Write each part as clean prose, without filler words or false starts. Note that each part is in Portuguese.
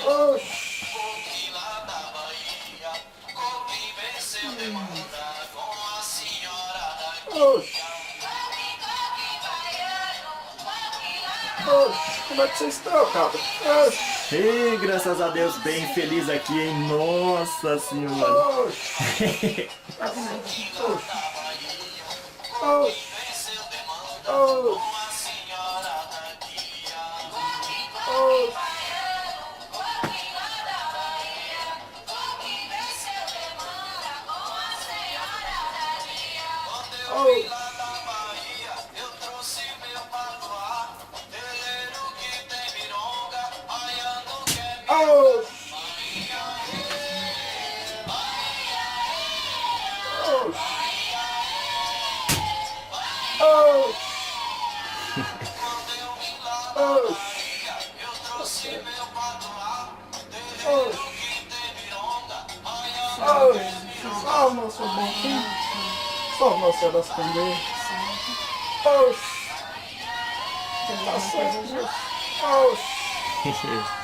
Oxi. Oxi. Oxi. Como é que vocês estão, cabra? Oxi. Ei, graças a Deus, bem feliz aqui, hein? Nossa Senhora! Oxi. Oxi. Oxi. Oxi. Oxi. Oxi. Salve, nosso bom filho. Salve, nossa das candeias. Oxi. Tá certo. Oxi.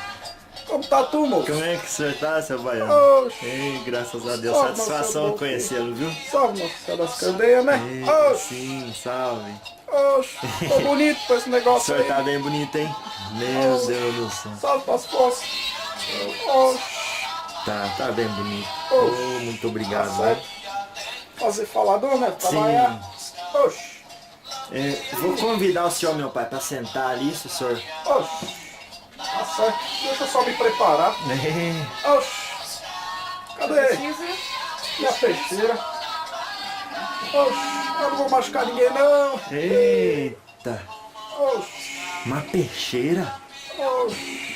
Como tá tu, moço? Como é que o senhor tá, seu baiano? Oxi. Ei, graças a Deus, Salve, satisfação nosso bom conhecê-lo, viu? Salve, nossa das candeias, né? Ei, Oxi. sim, salve. Oxi. Tô bonito com esse O negócio senhor aí. tá bem bonito, hein? Meu Deus do céu. Salve pras forças. Oxi. Tá bem bonito. Oxi. Oh, muito Tá obrigado, né? certo. Fazer falador, né? Trabalhar. Oxi. Vou convidar o senhor, meu pai, pra sentar ali, se o senhor... Oxi. Tá certo. Deixa eu só me preparar. Oxi. Cadê? Minha peixeira. Oxi. Eu não vou machucar ninguém, não. Eita, Oxi. uma peixeira? Oxi.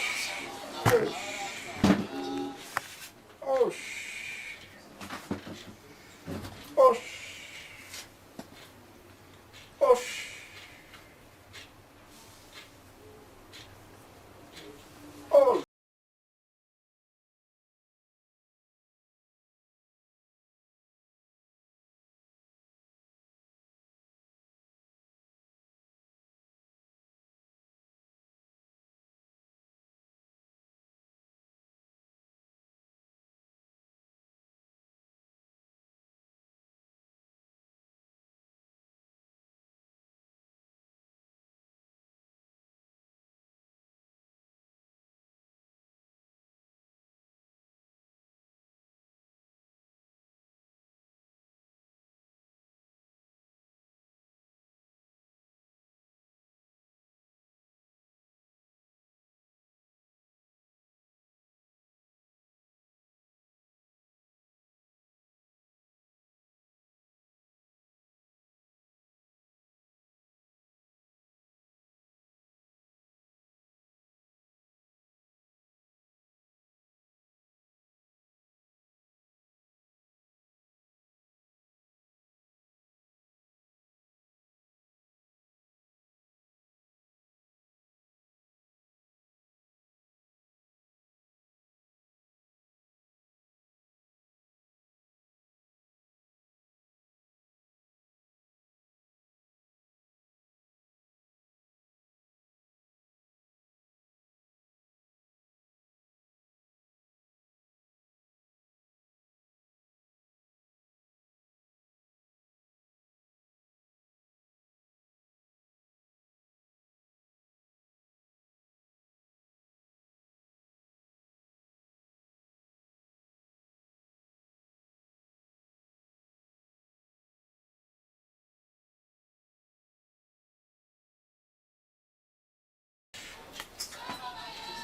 Oxi. Oxi. Oxi. Oxi.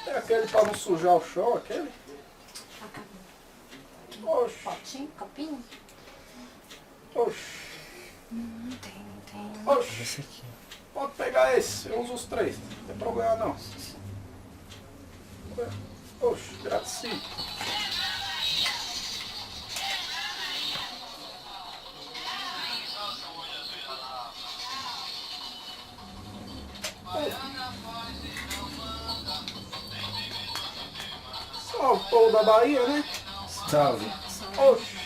É aquele pra não sujar o chão, aquele? Oxi. Potinho, copinho? Oxi. Tem. Oxi. Esse aqui. Pode pegar esse, eu uso os três. Não tem problema não. Oxi, gracinha. Só o povo da Bahia, né? Salve. Oxi.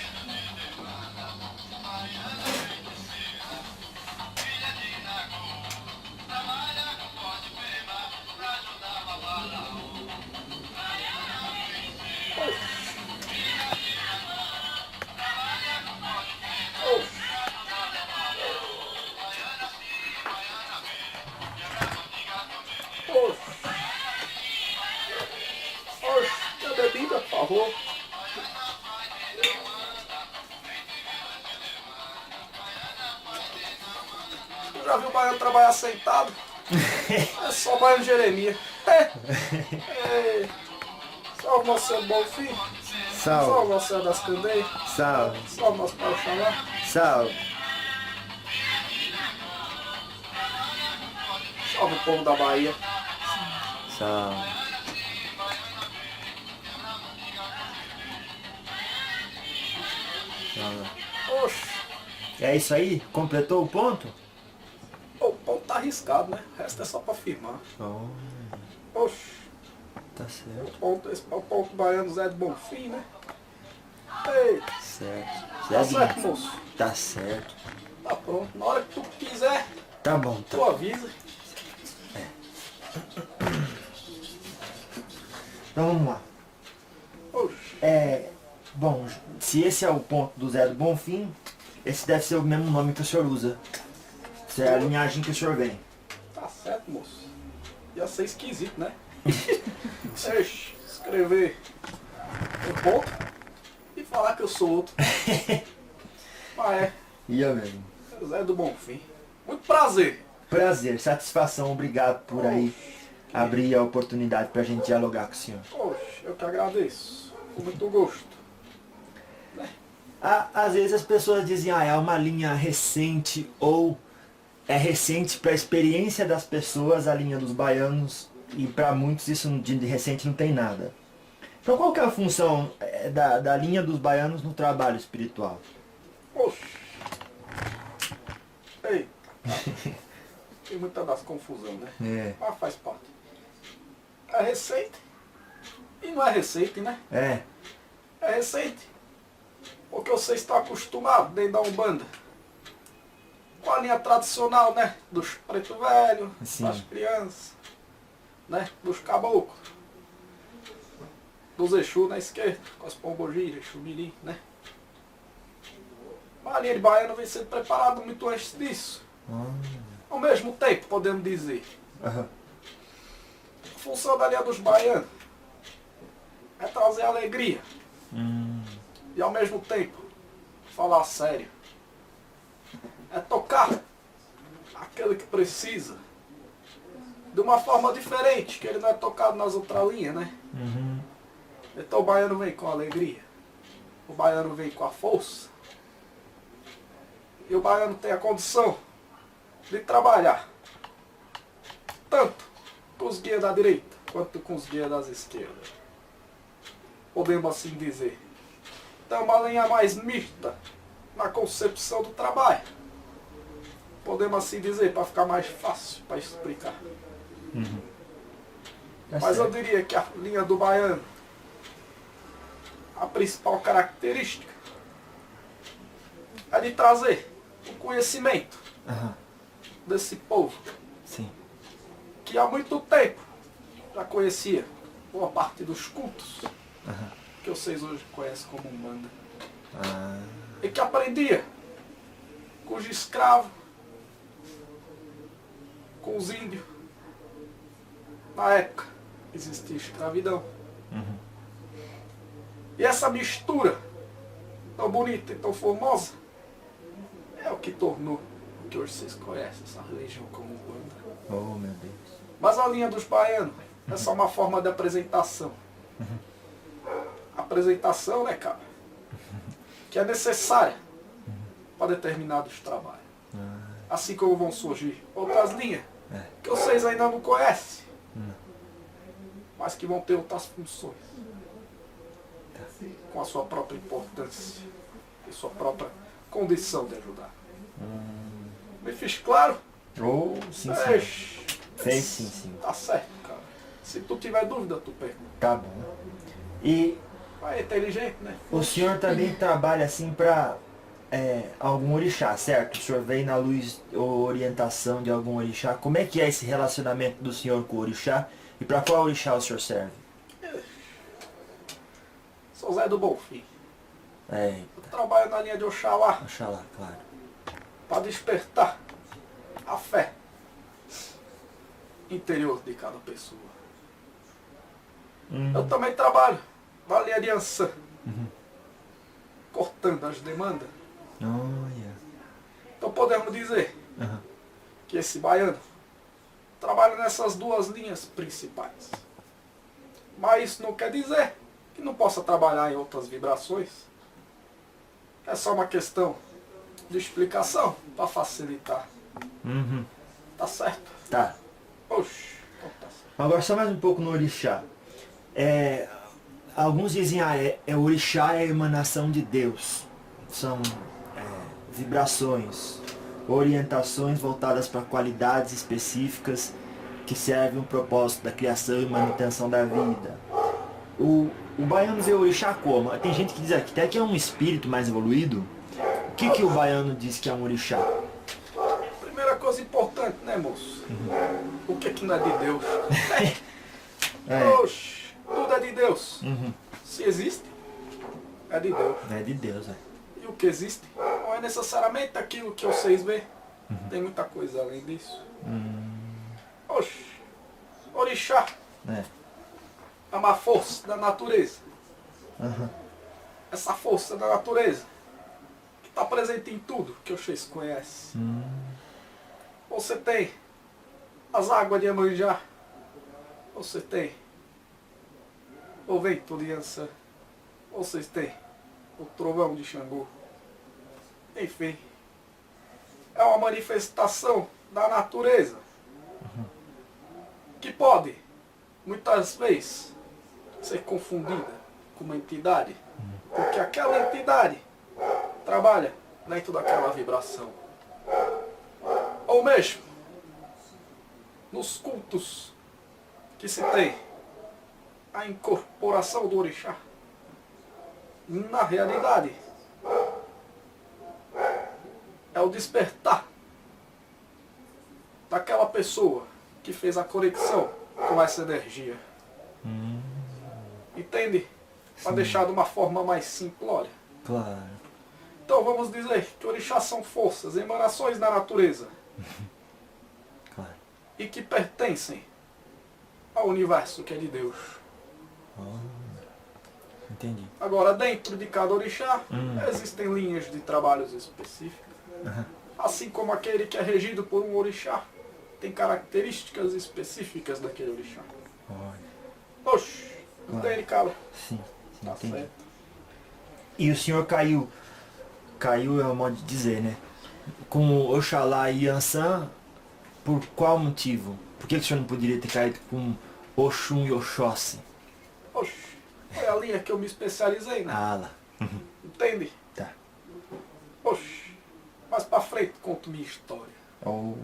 favor. Tu já viu o baiano trabalhar sentado? É só o baiano Jeremias. Salve nosso Senhor Bonfim. Salve Salve, nosso Senhor das Candeias. salve, Salve nosso Pai Oxalá. salve. Salve o povo da Bahia. Salve. Salve. Oxe, É isso aí? Completou o ponto? o ponto tá arriscado, né? O resto é só pra firmar. Oh, Oxe, tá certo. esse é o ponto baiano Zé do Bonfim, né? Ei, Certo. tá Zé certo, do- moço? Tá certo. Tá pronto. Na hora que tu quiser, Tá bom, tá. tu avisa. Então vamos lá. Oxe, Bom, se esse é o ponto do Zé do Bonfim, esse deve ser o mesmo nome que o senhor usa. Essa é a linhagem que o senhor vem. tá certo, moço. Ia ser esquisito, né? Oxe, escrever um ponto e falar que eu sou outro. Mas E eu mesmo. é, Zé do Bonfim. Muito prazer. Prazer, satisfação, obrigado por aí abrir a oportunidade pra gente dialogar com o senhor. Oxe, eu que agradeço. Com muito gosto. Às vezes as pessoas dizem, é uma linha recente ou é recente para a experiência das pessoas, a linha dos baianos, e para muitos isso de recente não tem nada. Então qual que é a função da linha dos baianos no trabalho espiritual? Oxe. Ei. Tem muita das confusão, né? Mas faz parte. É receita e não é receita, né? É. É receita porque vocês estão acostumados dentro da Umbanda com a linha tradicional, né? Dos preto velho, Sim. das crianças, né? Dos caboclos, dos Exu na esquerda, com as pombogiras, Exu Mirim, né? Mas a linha de baiano vem sendo preparada muito antes disso. Ao mesmo tempo, podemos dizer, Aham. a função da linha dos baianos é trazer alegria e ao mesmo tempo falar sério. É tocar aquele que precisa de uma forma diferente, que ele não é tocado nas outras linhas, né? Então o baiano vem com alegria, o baiano vem com a força e o baiano tem a condição de trabalhar tanto com os guias da direita quanto com os guias das esquerdas. Podemos assim dizer. Então é uma linha mais mista na concepção do trabalho. Podemos assim dizer, para ficar mais fácil para explicar. Tá Mas eu certo. diria que a linha do baiano, a principal característica é de trazer o conhecimento Aham. desse povo Sim. que há muito tempo já conhecia boa parte dos cultos que vocês hoje conhecem como Umbanda. E que aprendia com os escravos, com os índios. Na época existia escravidão. E essa mistura tão bonita e tão formosa é o que tornou o que hoje vocês conhecem, essa religião como Umbanda. Oh, meu Deus. Mas a linha dos baianos é só uma forma de apresentação. Apresentação, né, cara? Que é necessária para determinados trabalhos. Assim como vão surgir outras linhas que vocês ainda não conhecem, mas que vão ter outras funções, com a sua própria importância e sua própria condição de ajudar. Me fiz claro? Oh, sim, sim. Eixe, Fez sim, sim. tá certo, cara. Se tu tiver dúvida, tu pergunta. Tá bom. E Mas é inteligente, né? o senhor também trabalha assim para algum orixá, certo? O senhor vem na luz ou orientação de algum orixá. Como é que é esse relacionamento do senhor com o orixá? E para qual orixá o senhor serve? Sou Zé do Bonfim. É, Eu trabalho na linha de Oxalá Oxalá, claro. para despertar a fé interior de cada pessoa. Eu também trabalho da linha de Ançã, cortando as demandas. Olha. Então podemos dizer Aham. que esse baiano trabalha nessas duas linhas principais. Mas isso não quer dizer que não possa trabalhar em outras vibrações. É só uma questão de explicação para facilitar. Uhum. Tá certo? Tá. Oxi, então tá certo. Agora só mais um pouco no orixá. Alguns dizem, o orixá é a emanação de Deus. São vibrações, orientações voltadas para qualidades específicas que servem o propósito da criação e manutenção da vida. O baiano vê o orixá como? Tem gente que diz aqui até que é um espírito mais evoluído. O que o baiano diz que é um orixá? Primeira coisa importante, né, moço? O que não é de Deus? Oxi, tudo é de Deus. Uhum. Se existe, é de Deus. É de Deus, E o que existe não é necessariamente aquilo que vocês vê. Tem muita coisa além disso. Oxi, orixá é uma força da natureza. Uhum. Essa força da natureza que está presente em tudo que vocês conhecem. Você tem as águas de Iemanjá. Você tem o vento de Ançã. Vocês têm o trovão de Xangô. Enfim, é uma manifestação da natureza que pode, muitas vezes, ser confundida com uma entidade, porque aquela entidade trabalha dentro daquela vibração. Ou mesmo, nos cultos que se tem a incorporação do orixá, na realidade, é o despertar daquela pessoa que fez a conexão com essa energia. Entende? Para deixar de uma forma mais simplória. Claro. Então vamos dizer que orixás são forças, emanações da natureza. Claro. E que pertencem ao universo que é de Deus. Entendi. Agora, dentro de cada orixá, existem linhas de trabalhos específicas. Assim como aquele que é regido por um orixá, tem características específicas daquele orixá. Olha. Oxi, entende, cara? Sim, Tá entendi. certo. E o senhor caiu é o modo de dizer, né? Com Oxalá e Ançã, por qual motivo? Por que o senhor não poderia ter caído com Oxum e Oxóssi? Oxi, foi a linha que eu me especializei, né? Ah lá. Entende? Tá. Oxi, mais pra frente conto minha história. Oh, meu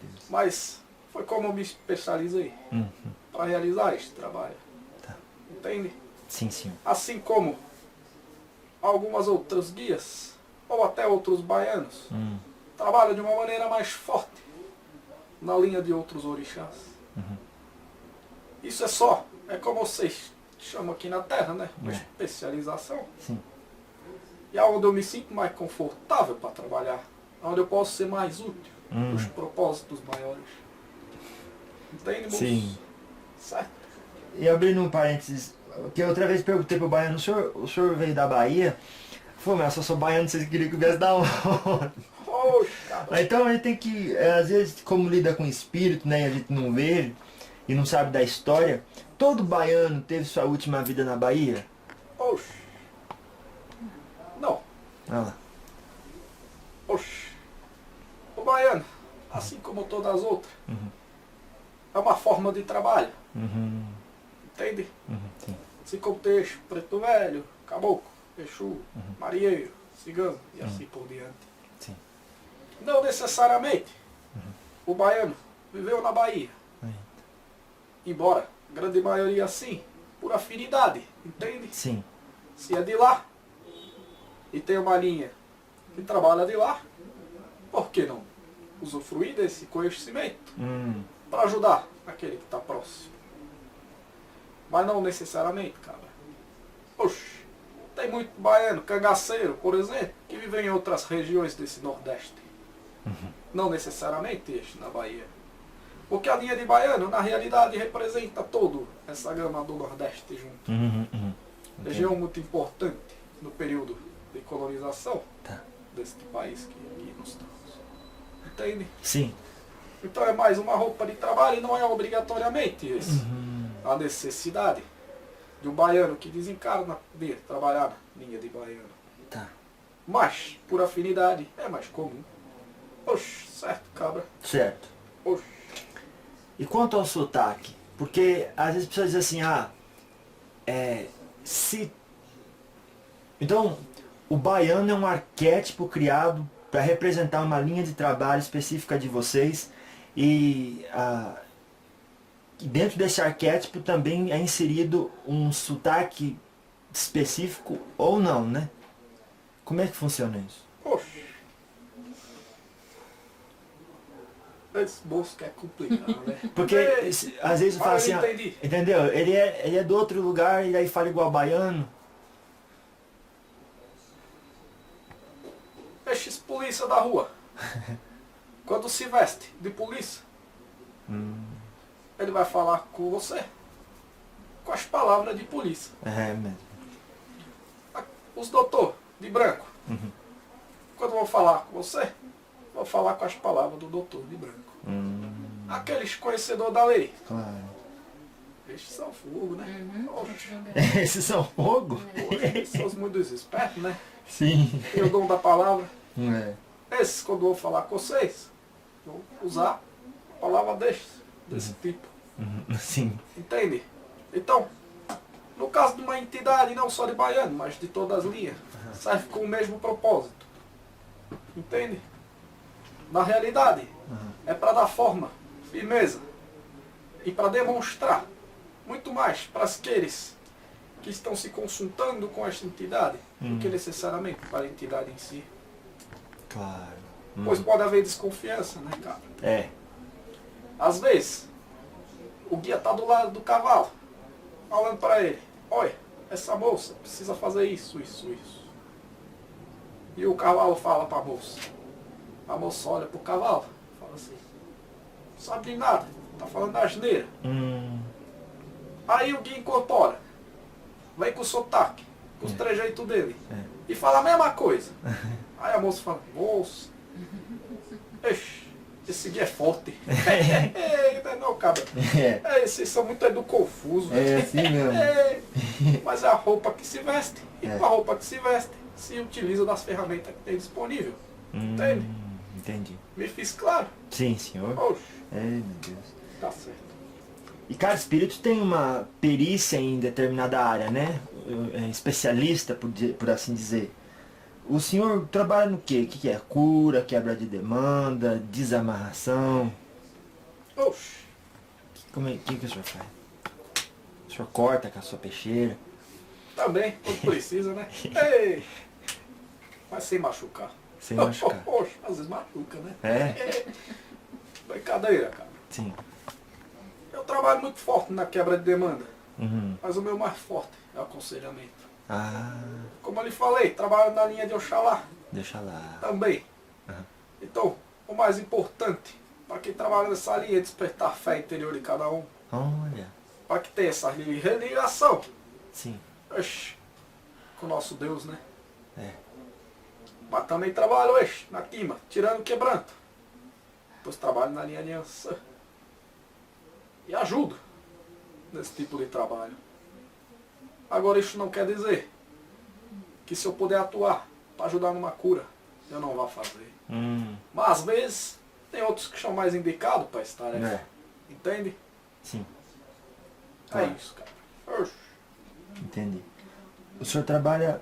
Deus. Mas foi como eu me especializei para realizar este trabalho. Tá. Entende? Sim, senhor. Assim como algumas outras guias, ou até outros baianos, trabalham de uma maneira mais forte na linha de outros orixás. Isso é como vocês chamam aqui na Terra, né? Uma especialização. Sim. E é onde eu me sinto mais confortável para trabalhar. Onde eu posso ser mais útil para os propósitos maiores. Entende, moço? Sim. Certo? E abrindo um parênteses, que outra vez perguntei pro baiano, o senhor veio da Bahia? Falei, mas eu sou baiano, vocês queriam que eu viesse da onde? Oxe, cara. Então a gente tem que, às vezes, como lida com espírito, né, e a gente não vê e não sabe da história, todo baiano teve sua última vida na Bahia? Oxe. Não. Olha lá. Oxe. O baiano, assim como todas as outras, é uma forma de trabalho. Entende? Sim. Assim como tem Exu, Preto Velho, Caboclo, Exu, Marieiro, Cigano e assim por diante. Sim. Não necessariamente o baiano viveu na Bahia. Embora a grande maioria sim, por afinidade, entende? Sim. Se é de lá e tem uma linha que trabalha de lá, por que não usufruir desse conhecimento para ajudar aquele que está próximo? Mas não necessariamente, cara. Oxe, tem muito baiano, cangaceiro, por exemplo, que vive em outras regiões desse Nordeste. Não necessariamente este na Bahia. Porque a linha de baiano, na realidade, representa toda essa gama do Nordeste junto. Região muito importante no período de colonização Tá. deste país que nós estamos. Entende? Sim. Então é mais uma roupa de trabalho e não é obrigatoriamente isso. A necessidade de um baiano que desencarna de trabalhar na linha de baiano. Tá. Mas, por afinidade, é mais comum. Oxe, certo, cabra. Certo. Oxe. E quanto ao sotaque? Porque às vezes as pessoas dizem assim, se... Então, o baiano é um arquétipo criado para representar uma linha de trabalho específica de vocês e dentro desse arquétipo também é inserido um sotaque específico ou não, né? Como é que funciona isso? Oxe. Esse moço que é complicado, né? Porque às vezes eu falo assim, eu entendi. entendeu? Ele é do outro lugar e aí fala igual baiano. Esses polícia da rua, quando se veste de polícia, ele vai falar com você com as palavras de polícia. É mesmo. Os doutor de branco, quando vão falar com você, vão falar com as palavras do doutor de branco. Aqueles conhecedores da lei, Claro. esses são fogo, né? Oxe, Esses são fogo? eles são os muito espertos, né? Sim. Tem o dom da palavra. É. Esses, quando vão falar com vocês, vão usar a palavra desse tipo. Sim. Entende? Então, no caso de uma entidade, não só de baiano, mas de todas as linhas, serve com o mesmo propósito. Entende? Na realidade, é para dar forma, firmeza e para demonstrar muito mais para aqueles que estão se consultando com esta entidade do que necessariamente para a entidade em si. Claro. Pois pode haver desconfiança, né, cara? É. Às vezes, o guia está do lado do cavalo, falando para ele, olha, essa moça precisa fazer isso, isso, isso. E o cavalo fala para a moça olha para o cavalo, fala assim, não sabe de nada, tá falando asneira. Aí o guia incorpora, vem com o sotaque, com os trejeitos dele, e fala a mesma coisa. Aí a moça fala, moça, esse guia é forte. Eita, não, cabra. Esses são muito do confuso. É assim mesmo. Mas é a roupa que se veste. E com a roupa que se veste, se utiliza das ferramentas que tem disponível. Entende? Entendi. Me fiz claro? Sim, senhor. Oxe, Ai, meu Deus. tá certo. E cada espírito tem uma perícia em determinada área, né? É especialista, por assim dizer. O senhor trabalha no quê? O que é? Cura, quebra de demanda, desamarração? Oxe, Que o senhor faz? O senhor corta com a sua peixeira? também, quando precisa, né? Ei, mas sem machucar. Sem machucar. Oxe, às vezes machuca, né? É? Brincadeira, cara. Sim. Eu trabalho muito forte na quebra de demanda. Uhum. Mas o meu mais forte é o aconselhamento. Ah, Como eu lhe falei, trabalho na linha de Oxalá deixa lá. também. Uhum. Então, o mais importante para quem trabalha nessa linha é despertar a fé interior de cada um. Olha. Para que tenha essa religação Sim. com o nosso Deus, né? É. Mas também trabalho na quima, tirando quebranto. Depois trabalho na linha aliança. E ajudo nesse tipo de trabalho. Agora isso não quer dizer que se eu puder atuar para ajudar numa cura, eu não vá fazer. Mas às vezes tem outros que são mais indicados para essa tarefa. É. Entende? Sim. É Claro. isso, cara. Oxe. Entendi. O senhor trabalha...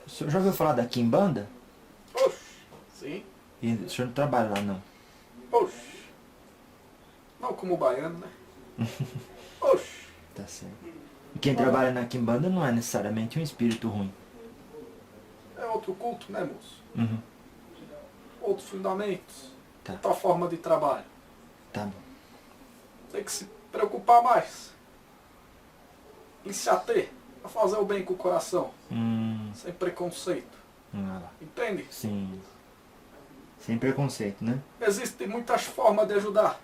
o senhor já ouviu falar da Quimbanda? Oxe. Sim. E o senhor não trabalha lá, não? Oxe. Não como baiano, né? Oxe. Tá certo. E quem trabalha na Quimbanda não é necessariamente um espírito ruim. É outro culto, né, moço? Uhum. Outros fundamentos. Tá. Outra forma de trabalho. Tá bom. Tem que se preocupar mais em se ater a fazer o bem com o coração, sem preconceito. Olha lá. Entende? Sim. Sem preconceito, né? Existem muitas formas de ajudar.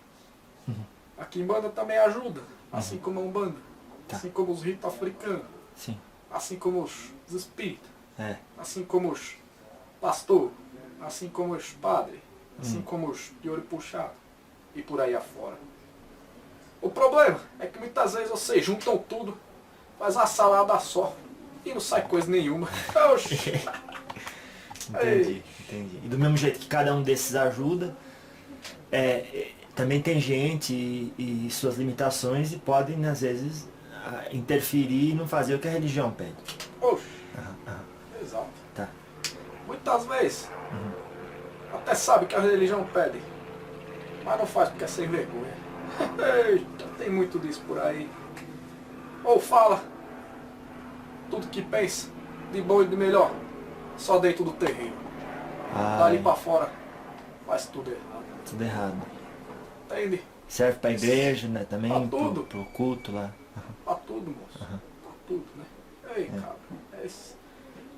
A Quimbanda também ajuda, assim como a Umbanda, Tá. assim como os ritos africanos. Sim. assim como os espíritas, É. assim como os pastores, assim como os padres, assim como os de olho puxado e por aí afora. O problema é que muitas vezes vocês juntam tudo, faz uma salada só e não sai coisa nenhuma. Oxi. Entendi, entendi. E do mesmo jeito que cada um desses ajuda, também tem gente e suas limitações e podem, às vezes, interferir e não fazer o que a religião pede. Oxi. Aham, aham. Exato. Tá. Muitas vezes até sabe que a religião pede, mas não faz porque é sem vergonha. Eita, tem muito disso por aí. Ou fala tudo que pensa, de bom e de melhor, só dentro do terreiro. Dali pra fora faz tudo errado. Tudo errado. Entende? Serve pra igreja, né? Também Pra tudo. pro culto lá. Pra tudo, moço. Pra tudo, né? Ei, cara.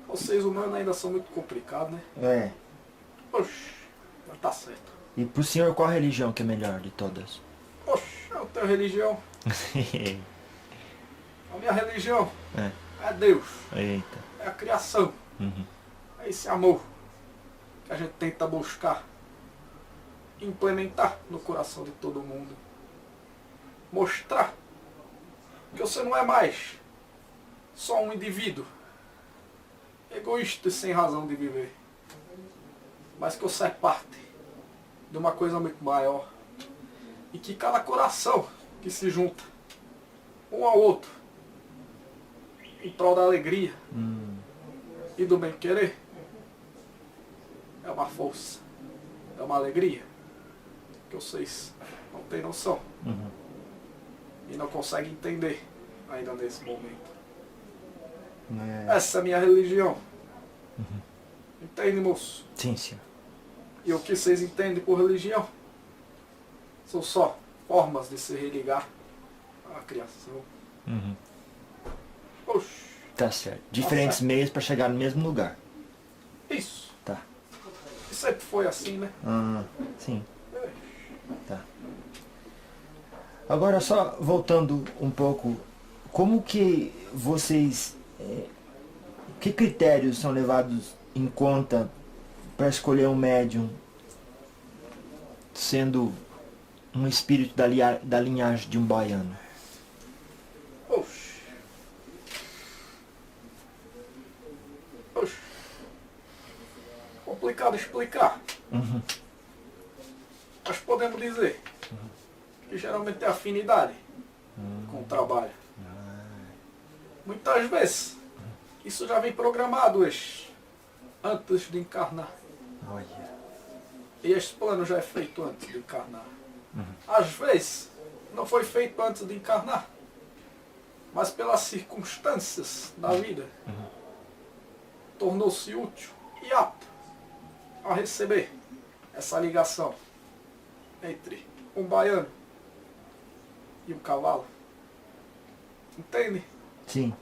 Os seres humanos ainda são muito complicados, né? É. Oxi, mas tá certo. E pro senhor, qual a religião que é melhor de todas? Oxi, eu tenho religião. A minha religião é Deus. Eita. É a criação. Uhum. É esse amor que a gente tenta buscar, implementar no coração de todo mundo. Mostrar que você não é mais só um indivíduo egoísta e sem razão de viver, mas que você é parte de uma coisa muito maior e que cada coração que se junta um ao outro em prol da alegria e do bem-querer é uma força, é uma alegria que vocês não têm noção e não conseguem entender ainda nesse momento. Essa é a minha religião. Entende, moço? Sim, senhor. E o que vocês entendem por religião são só formas de se religar à criação. Oxi, Tá certo. Diferentes certo. meios pra chegar no mesmo lugar. isso. Tá. E sempre foi assim, né? Sim. Tá. Agora só voltando um pouco, como que vocês, que critérios são levados em conta para escolher um médium, sendo um espírito da linhagem de um baiano? Oxi. Oxi. Complicado explicar. Mas podemos dizer que geralmente é afinidade com o trabalho. Muitas vezes isso já vem programado antes de encarnar. Olha. E esse plano já é feito antes de encarnar. Às vezes não foi feito antes de encarnar, mas pelas circunstâncias da vida tornou-se útil e apto a receber essa ligação entre um baiano e um cavalo. Entende? Sim.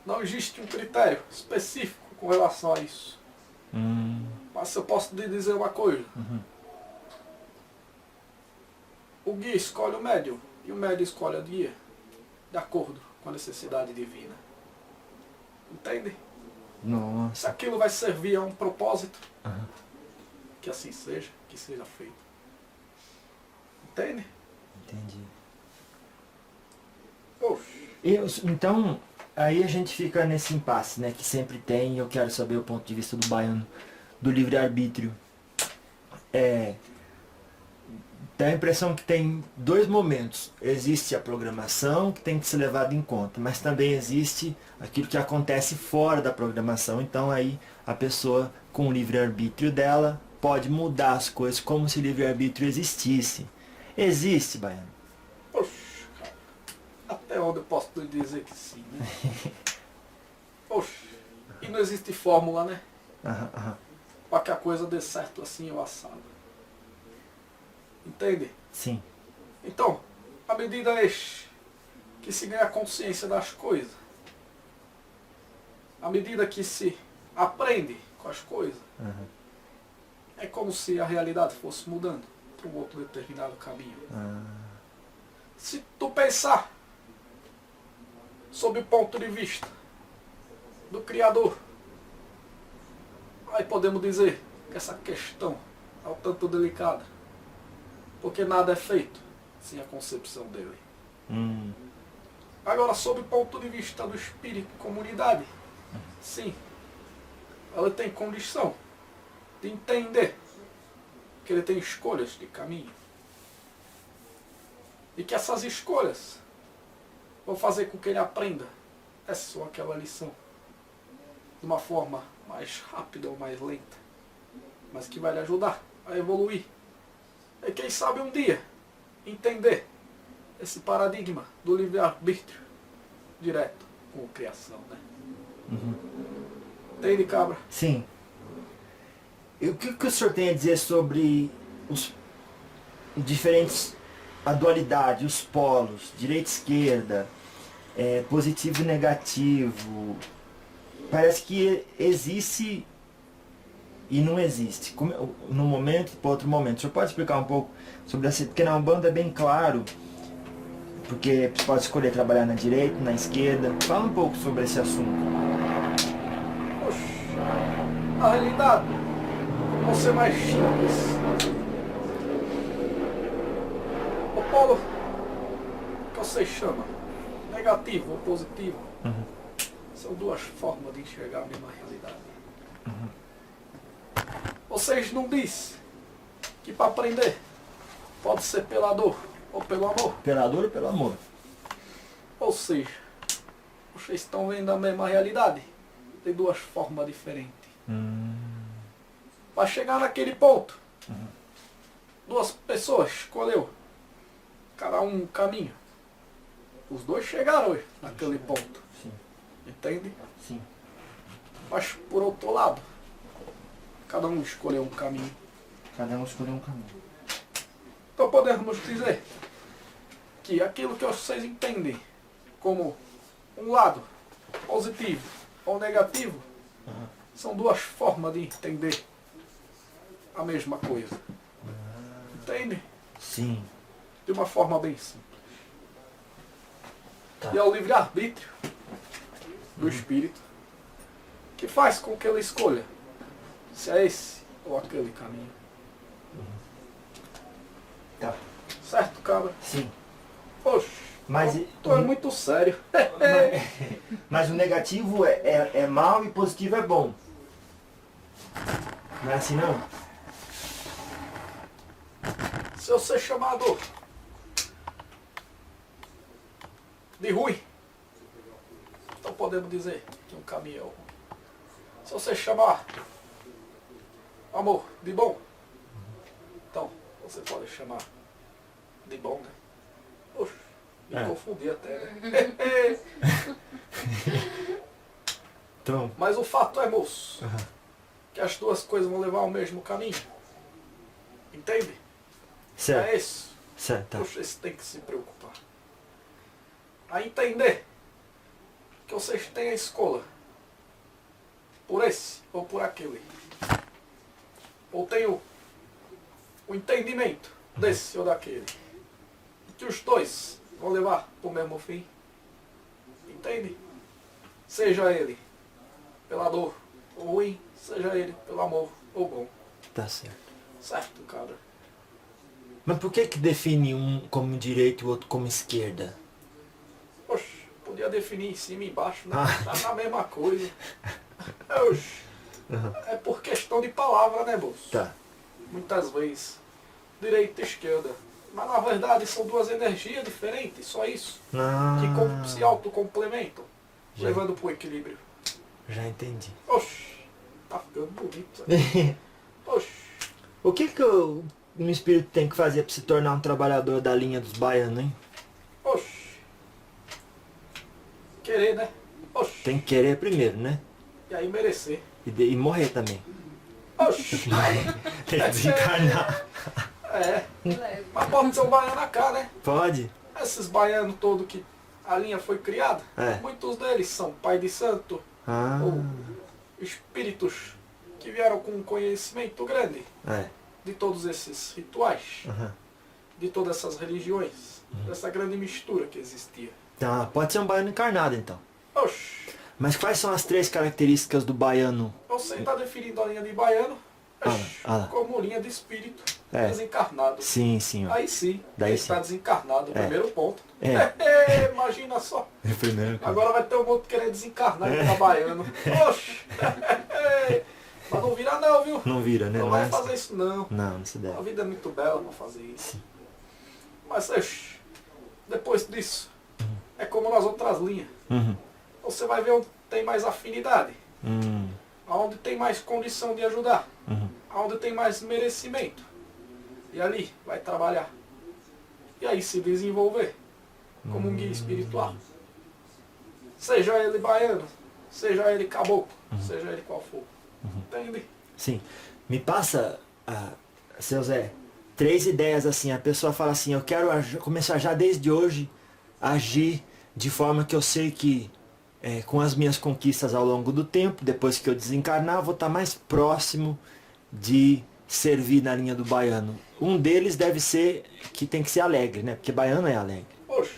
Não existe um critério específico com relação a isso. Mas eu posso lhe dizer uma coisa. O guia escolhe o médium e o médium escolhe o guia de acordo com a necessidade divina. Entende? Se Nossa. aquilo vai servir a um propósito, que assim seja, que seja feito. Entende? Entendi. Oxi. Então, aí a gente fica nesse impasse, né? Que sempre tem, e eu quero saber o ponto de vista do baiano, do livre-arbítrio. Dá a impressão que tem dois momentos. Existe a programação, que tem que ser levada em conta, mas também existe aquilo que acontece fora da programação. Então aí a pessoa, com o livre-arbítrio dela, pode mudar as coisas como se o livre-arbítrio existisse. Existe, baiano? Oxi, cara. Até onde eu posso lhe dizer que sim, né? Oxi. E não existe fórmula, né? Para que a coisa dê certo assim ou assado. Entende? Sim. Então, à medida que se ganha consciência das coisas, à medida que se aprende com as coisas, é como se a realidade fosse mudando para um outro determinado caminho. Se tu pensar sob o ponto de vista do Criador, aí podemos dizer que essa questão é um tanto delicada, porque nada é feito sem a concepção dele. Agora, sob o ponto de vista do espírito e comunidade, sim, ela tem condição de entender que ele tem escolhas de caminho. E que essas escolhas vão fazer com que ele aprenda essa ou aquela lição de uma forma mais rápida ou mais lenta, mas que vai lhe ajudar a evoluir. E quem sabe um dia entender esse paradigma do livre-arbítrio direto com a criação, né? Entende, cabra? Sim. E o que o senhor tem a dizer sobre os diferentes, a dualidade, os polos, direita e esquerda, positivo e negativo? Parece que existe e não existe. Num momento e para outro momento. O senhor pode explicar um pouco sobre essa? Porque na Umbanda é bem claro, porque você pode escolher trabalhar na direita, na esquerda. Fala um pouco sobre esse assunto. Poxa, a realidade, vou ser mais simples. O polo que você chama negativo ou positivo são duas formas de enxergar a mesma realidade. Vocês não dizem que para aprender pode ser pela dor ou pelo amor? Pela dor ou pelo amor? Ou seja, vocês estão vendo a mesma realidade de duas formas diferentes. Para chegar naquele ponto, duas pessoas escolheu cada um caminho. Os dois chegaram naquele ponto. Sim. Entende? Sim. Mas por outro lado, cada um escolheu um caminho. Cada um escolheu um caminho. Então podemos dizer que aquilo que vocês entendem como um lado positivo ou negativo são duas formas de entender a mesma coisa. Entende? Sim. De uma forma bem simples. Tá. E é o livre-arbítrio do espírito que faz com que ele escolha se é esse ou aquele caminho. Tá. Certo, cabra? Sim. Poxa, Mas, tu é muito sério. mas o negativo é mal e positivo é bom. Não é assim não? Se eu ser chamado de ruim, então podemos dizer que um caminho é o ruim. Se você chamar amor de bom, então você pode chamar de bom, né? Poxa, me confundi até, né? Então, Mas o fato é, moço, que as duas coisas vão levar ao mesmo caminho. Entende? certo. É isso. Certo. Tá. Poxa, você tem que se preocupar. A entender que vocês têm a escolha por esse ou por aquele. Ou tem o entendimento desse ou daquele. Que os dois vão levar para o mesmo fim. Entende? Seja ele pela dor ou ruim, seja ele pelo amor ou bom. Tá certo. Certo, cara? Mas por que define um como direita e o outro como esquerda? Poxa, podia definir em cima e embaixo, né? Ah. Tá na mesma coisa. Oxe, é por questão de palavra, né, moço? Tá. Muitas vezes, direita e esquerda. Mas na verdade são duas energias diferentes, só isso. Que se autocomplementam, levando para o equilíbrio. Já entendi. Oxe, tá ficando bonito. Né? Oxe, O que um espírito tem que fazer para se tornar um trabalhador da linha dos baianos, hein? oxe. Querer, né? Oxe. Tem que querer primeiro, né? E aí merecer. E morrer também. Oxe. Tem que desencarnar. É. Mas pode ser um baiano cá, né? Pode? Esses baianos todos que a linha foi criada, muitos deles são pai de santo, Ah. ou espíritos que vieram com um conhecimento grande de todos esses rituais, de todas essas religiões, dessa grande mistura que existia. Tá, pode ser um baiano encarnado então. Oxi, Mas quais são as 3 características do baiano? você está definindo a linha de baiano Ah. como linha de espírito É. desencarnado. Sim, senhor. Aí sim, Daí ele sim. está desencarnado, o primeiro ponto. É. Imagina só. É primeiro. Agora vai ter um mundo querendo desencarnar e virar baiano. Oxi! Mas não vira não, viu? Não vira, né? Não Não vai é? fazer isso não. Não se A deve. vida é muito bela pra fazer isso. Mas, oxi, depois disso, é como nas outras linhas. Uhum. Você vai ver onde tem mais afinidade, aonde tem mais condição de ajudar, aonde tem mais merecimento. E ali vai trabalhar. E aí se desenvolver como um guia espiritual. Seja ele baiano, seja ele caboclo, seja ele qual for. Entende? Sim. Me passa, seu Zé, 3 ideias assim. A pessoa fala assim, eu quero começar já desde hoje a agir de forma que eu sei que com as minhas conquistas ao longo do tempo, depois que eu desencarnar, vou estar mais próximo de servir na linha do baiano. Um deles deve ser que tem que ser alegre, né? Porque baiano é alegre. Oxe,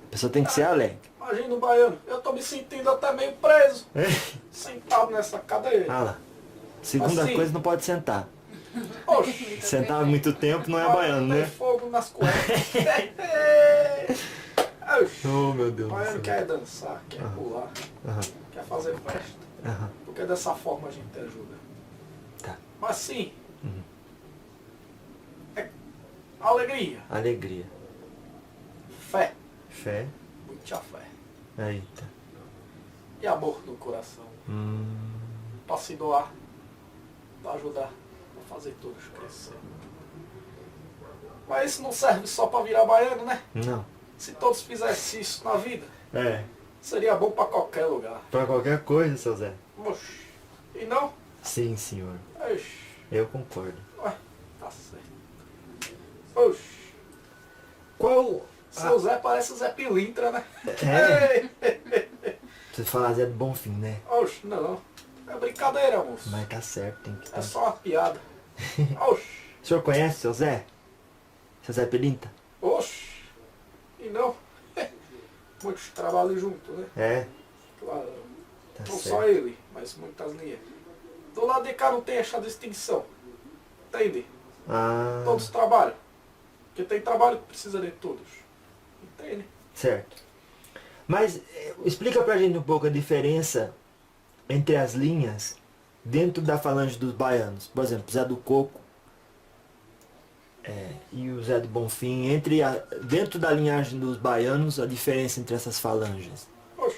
A pessoa tem que ser alegre. imagina o baiano. Eu tô me sentindo até meio preso, sentado nessa cadeira. Ah lá. Segunda Assim. coisa, não pode sentar. Oxe, Sentar muito tempo não é baiano, tem né? fogo nas cuecas. Oxe, Oh, meu Deus o do baiano céu. quer dançar, quer pular, Aham, quer fazer festa. aham. Porque dessa forma a gente ajuda. Tá. Mas sim, é alegria, Alegria. fé, Fé. muita fé. Eita. E amor no coração. Pra se doar, pra ajudar, pra fazer todos crescer. Mas isso não serve só pra virar baiano, né? Não. Se todos fizessem isso na vida, É. seria bom pra qualquer lugar. Pra qualquer coisa, seu Zé. Oxe, e não? Sim, senhor. Oxe, Eu concordo. ué, tá certo. Oxe, Qual... seu Zé parece o Zé Pilintra, né? É. Você fala Zé do Bonfim, né? Oxe, não. É brincadeira, moço. Mas tá certo, tem que... É só uma piada. Oxe, O senhor conhece seu Zé? Seu Zé Pelinta? oxe. E não? Muitos trabalham juntos, né? É. Claro. Tá Não certo. só ele, mas muitas linhas. Do lado de cá não tem essa distinção. Entende? Ah, Todos trabalham. Porque tem trabalho que precisa de todos. Entende? certo. Mas explica pra gente um pouco a diferença entre as linhas dentro da falange dos baianos. Por exemplo, Zé do Coco e o Zé do Bonfim. Dentro da linhagem dos baianos, a diferença entre essas falanges. Oxe.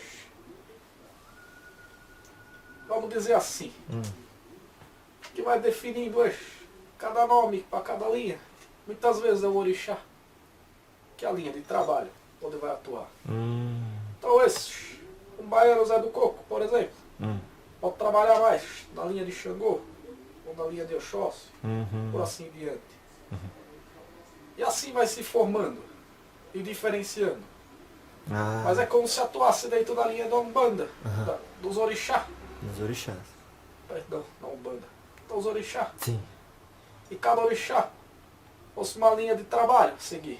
Vamos dizer assim. Que vai definindo cada nome para cada linha. Muitas vezes é o orixá, que é a linha de trabalho, onde vai atuar. Então um baiano Zé do Coco, por exemplo, pode trabalhar mais na linha de Xangô, ou na linha de Oxóssi, por assim diante. E assim vai se formando e diferenciando. Ah, Mas é como se atuasse dentro da linha da Umbanda, dos orixá. dos orixás. Perdão, da Umbanda. Dos orixá. Sim. E cada orixá fosse uma linha de trabalho a seguir.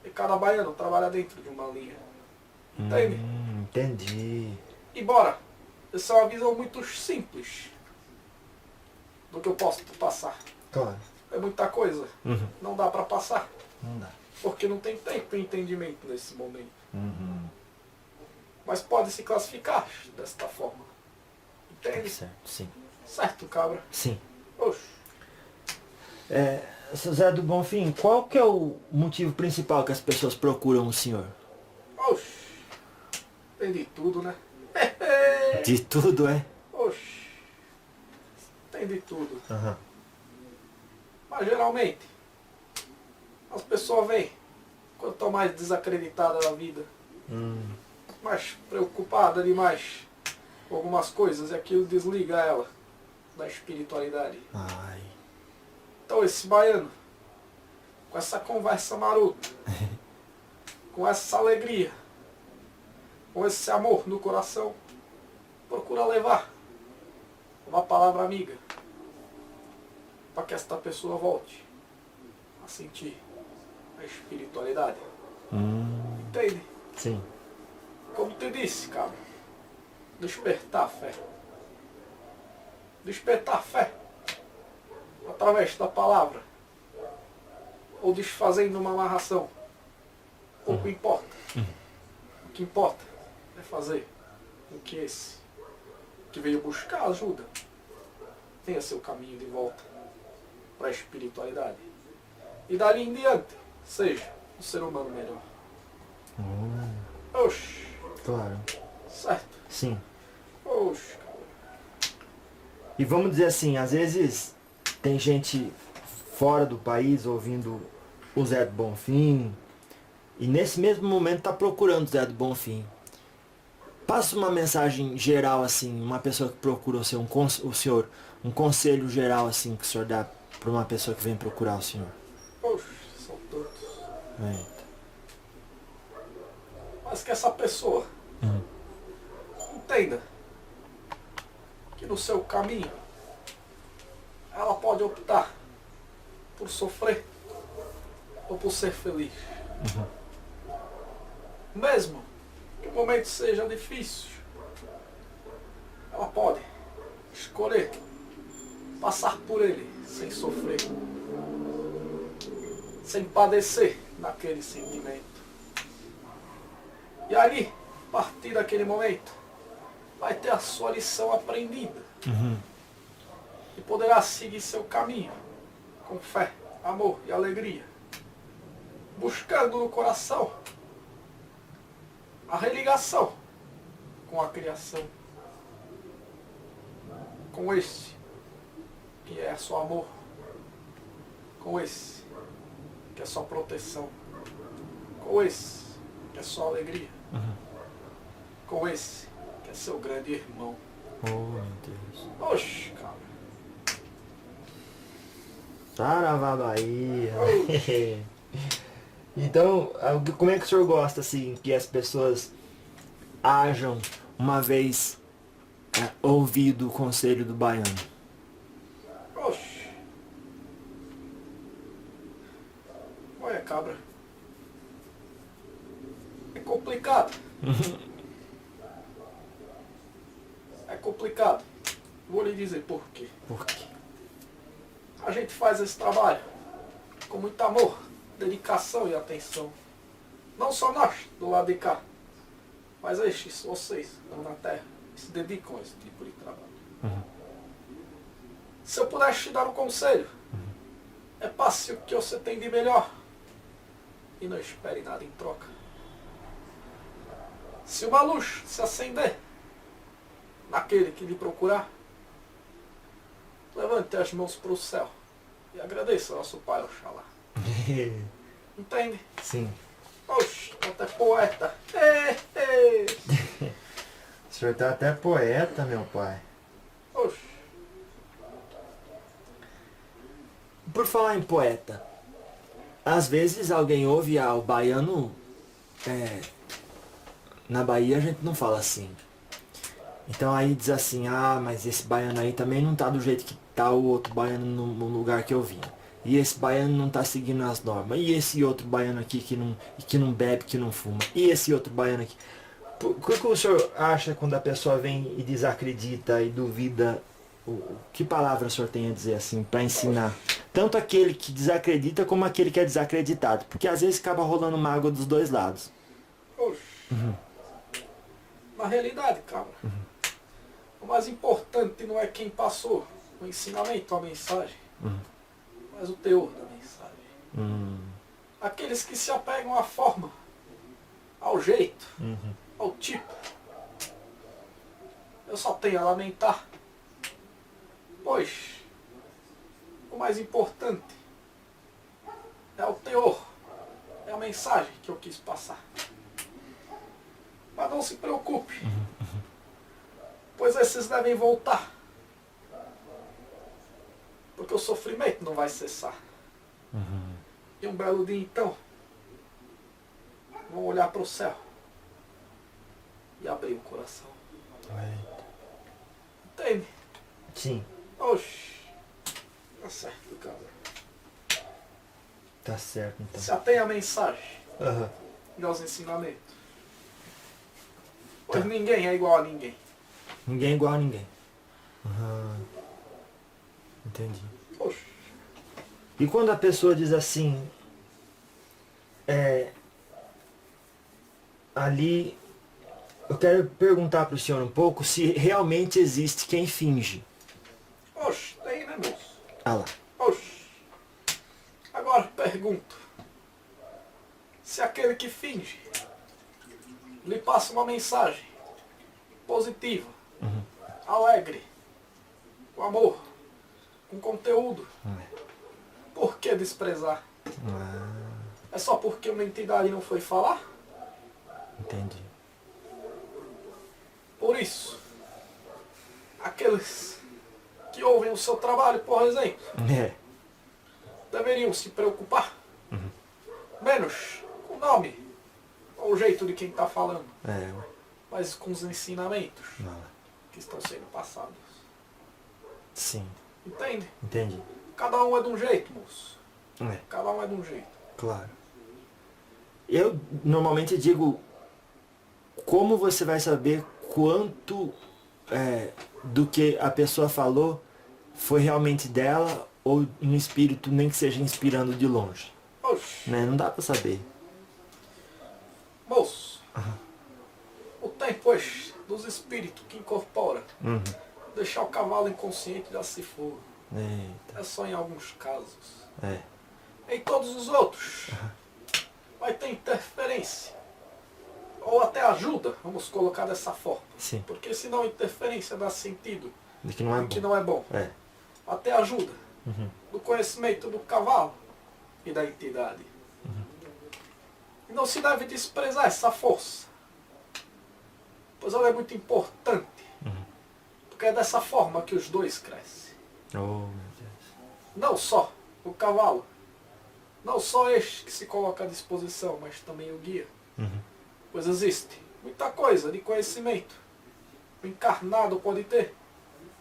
E cada baiano trabalha dentro de uma linha. Entende? Entendi. E bora, essa é uma visão muito simples do que eu posso te passar. Claro. É muita coisa. Não dá pra passar. Não dá. Porque não tem tempo e entendimento nesse momento. Mas pode se classificar desta forma. Entende? Certo, sim. Certo, cabra? Sim. Oxe. Seu Zé do Bonfim, qual que é o motivo principal que as pessoas procuram o senhor? Oxe. Tem de tudo, né? De tudo, é? Oxe. Tem de tudo. Aham. Mas geralmente, as pessoas vêm quando estão mais desacreditadas da vida, mais preocupadas demais com algumas coisas, e aquilo desliga ela da espiritualidade. Ai. Então esse baiano, com essa conversa marota, com essa alegria, com esse amor no coração, procura levar uma palavra amiga para que esta pessoa volte a sentir a espiritualidade. Entende? Sim. Como te disse, cara, despertar a fé. Despertar a fé através da palavra. Ou desfazendo uma amarração. Pouco importa. O que importa é fazer com que esse que veio buscar ajuda tenha seu caminho de volta para a espiritualidade. E dali em diante seja um ser humano melhor. Oxi, Claro. certo? Sim. Oxi, cara. E vamos dizer assim, às vezes tem gente fora do país ouvindo o Zé do Bonfim e nesse mesmo momento tá procurando o Zé do Bonfim. Passa uma mensagem geral assim, uma pessoa que procura o senhor, um conselho geral assim que o senhor dá para uma pessoa que vem procurar o senhor. Oxi, são todos. Eita. Mas que essa pessoa entenda que no seu caminho ela pode optar por sofrer ou por ser feliz. Mesmo que o momento seja difícil, ela pode escolher passar por ele sem sofrer, sem padecer naquele sentimento. E ali, a partir daquele momento, vai ter a sua lição aprendida. E poderá seguir seu caminho com fé, amor e alegria, buscando no coração a religação com a criação, com esse que é só amor, com esse que é só proteção, com esse que é só alegria, com esse que é seu grande irmão. Oh, meu Deus. Oxe, cara. Saravá Bahia. Então, como é que o senhor gosta assim que as pessoas ajam uma vez ouvido o conselho do baiano? Oxe. Olha, cabra. É complicado. É complicado. Vou lhe dizer por quê. Por quê? A gente faz esse trabalho com muito amor, dedicação e atenção. Não só nós, do lado de cá, mas estes, vocês, estão na terra, que se dedicam a esse tipo de trabalho. Se eu pudesse te dar um conselho, é passe o que você tem de melhor e não espere nada em troca. Se uma luz se acender naquele que lhe procurar, levante as mãos para o céu e agradeça ao nosso Pai Oxalá. Entende? Sim. Oxe, até poeta. Ei. O senhor tá até poeta, meu pai. Oxe. Por falar em poeta, às vezes alguém ouve o baiano. Na Bahia a gente não fala assim. Então aí diz assim, mas esse baiano aí também não tá do jeito que tá o outro baiano no lugar que eu vim. E esse baiano não tá seguindo as normas. E esse outro baiano aqui que não bebe, que não fuma. E esse outro baiano aqui. O que o senhor acha quando a pessoa vem e desacredita e duvida? Que palavra o senhor tem a dizer assim para ensinar? Tanto aquele que desacredita como aquele que é desacreditado. Porque às vezes acaba rolando mágoa dos dois lados. Oxe. Na realidade, cara, o mais importante não é quem passou o ensinamento, a mensagem, mas o teor da mensagem. Aqueles que se apegam à forma, ao jeito, ao tipo, eu só tenho a lamentar, pois o mais importante é o teor, é a mensagem que eu quis passar. Mas não se preocupe, pois esses devem voltar, porque o sofrimento não vai cessar. E um belo dia então, vão olhar para o céu e abrir o coração. Entende? Sim. Oxi, tá certo, cara. Tá certo então. Se atém a mensagem Aham. e aos ensinamentos, Pois ninguém é igual a ninguém. Ninguém é igual a ninguém. Entendi. Poxa, E quando a pessoa diz assim, ali, eu quero perguntar para o senhor um pouco se realmente existe quem finge. oxe, tem, né, moço? Ah lá. Oxe. Agora pergunto. Se aquele que finge lhe passa uma mensagem positiva, alegre, com amor, com conteúdo, por que desprezar? É só porque uma entidade não foi falar? Entendi. Por isso, aqueles que ouvem o seu trabalho, por exemplo, deveriam se preocupar menos com o nome ou o jeito de quem está falando, mas com os ensinamentos que estão sendo passados. Sim, Entende? entendi. Cada um é de um jeito, moço. Cada um é de um jeito. Claro. Eu normalmente digo, como você vai saber quanto do que a pessoa falou foi realmente dela ou um espírito, nem que seja inspirando de longe? Oxe, Né? Não dá pra saber. moço, o tempo dos espíritos que incorpora, deixar o cavalo inconsciente já se for. Eita. É só em alguns casos. É. Em todos os outros, vai ter interferência. Ou até ajuda, vamos colocar dessa forma. Sim. Porque senão interferência dá sentido De que não é de que bom. não é bom. É. Até ajuda do conhecimento do cavalo e da entidade. E não se deve desprezar essa força, pois ela é muito importante. Porque é dessa forma que os dois crescem. Oh, meu Deus. Não só o cavalo, não só este que se coloca à disposição, mas também o guia. Pois existe muita coisa de conhecimento o encarnado pode ter